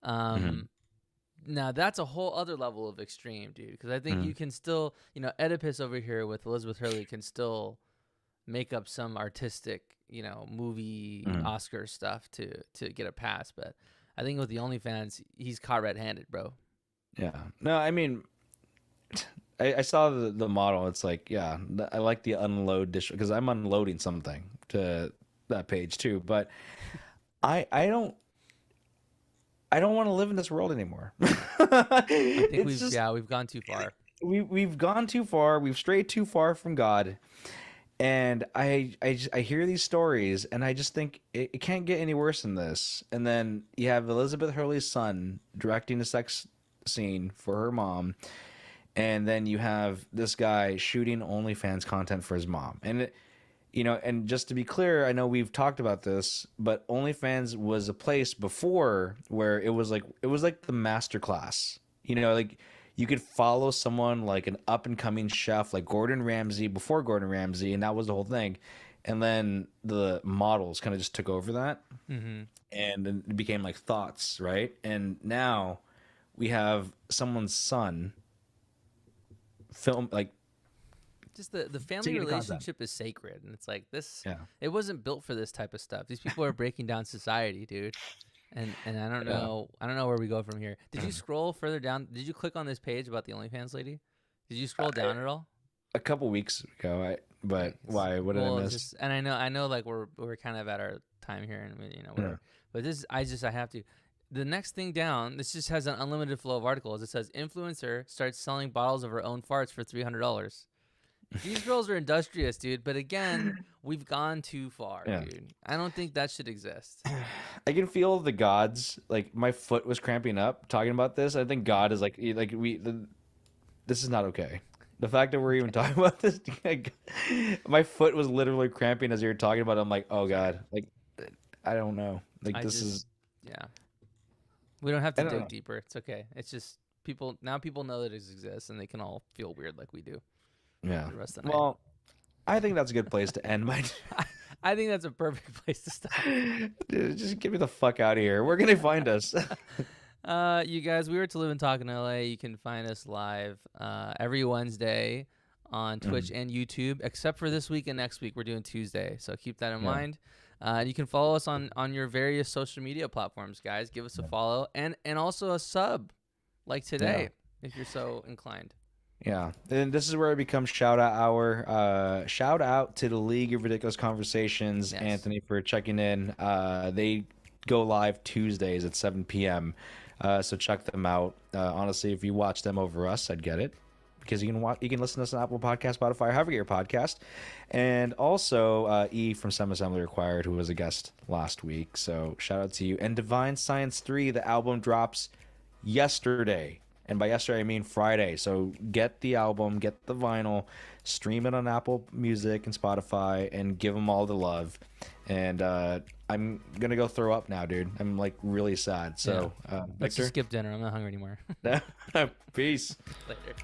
Mhm. Now that's a whole other level of extreme, dude. Because I think you can still, Oedipus over here with Elizabeth Hurley can still make up some artistic, movie Mhm. Oscar stuff to get a pass. But I think with the OnlyFans, he's caught red-handed, bro. Yeah. No, I mean, I saw the model. It's like, yeah, I like the unload dish because I'm unloading something to that page too. But I I don't want to live in this world anymore. I think It's just we've gone too far. we've gone too far. We've strayed too far from God. And I hear these stories and I just think it can't get any worse than this. And then you have Elizabeth Hurley's son directing a sex scene for her mom, and then you have this guy shooting OnlyFans content for his mom. And and just to be clear, I know we've talked about this, but OnlyFans was a place before where it was like the master class. Like you could follow someone like an up and coming chef like Gordon Ramsay before Gordon Ramsay, and that was the whole thing. And then the models kind of just took over that, Mm-hmm. and then it became like thoughts, right? And now we have someone's son film like Just the family taking content. relationship is sacred, and it's like this. Yeah, It wasn't built for this type of stuff. These people are breaking down society, dude. And yeah. I don't know where we go from here. Did you scroll further down? Did you click on this page about the OnlyFans lady? Did you scroll down at all? A couple weeks ago. But Okay. why? What did I Well, it's miss? just, and I know, like we're kind of at our time here, and Yeah. whatever. But I have to. The next thing down, this just has an unlimited flow of articles. It says influencer starts selling bottles of her own farts for $300. These girls are industrious, dude. But again, we've gone too far, Yeah. dude. I don't think that should exist. I can feel the gods. Like my foot was cramping up talking about this. I think God is this is not okay. The fact that we're even talking about this, my foot was literally cramping as you were talking about it. I'm like, oh Sorry. God, like I don't know. Like I this just, is, yeah. We don't have I to don't dig know. deeper. It's okay. It's just people know that it exists, and they can all feel weird like we do Yeah. for the rest of the night. Well, I think that's a good place to end my. I think that's a perfect place to stop. Dude, just get me the fuck out of here. Where can they find us? You guys, we were to live and talk in LA. You can find us live every Wednesday on Twitch Mhm. and YouTube, except for this week and next week. We're doing Tuesday, so keep that in Yeah. mind. And you can follow us on your various social media platforms, guys. Give us a follow and also a sub, like Yeah. today, if you're so inclined. Yeah, and this is where it becomes shout out hour. Shout out to the League of Ridiculous Conversations, Yes. Anthony, for checking in. They go live Tuesdays at 7 p.m. So check them out. Honestly, if you watch them over us, I'd get it because you can listen to us on Apple Podcast, Spotify, however you get your podcast, and also E from Some Assembly Required, who was a guest last week. So shout out to you. And Divine Science 3, the album drops yesterday. And by yesterday, I mean Friday. So get the album, get the vinyl, stream it on Apple Music and Spotify, and give them all the love. And I'm going to go throw up now, dude. I'm like really sad. So, Let's just Victor, skip dinner. I'm not hungry anymore. peace. Later.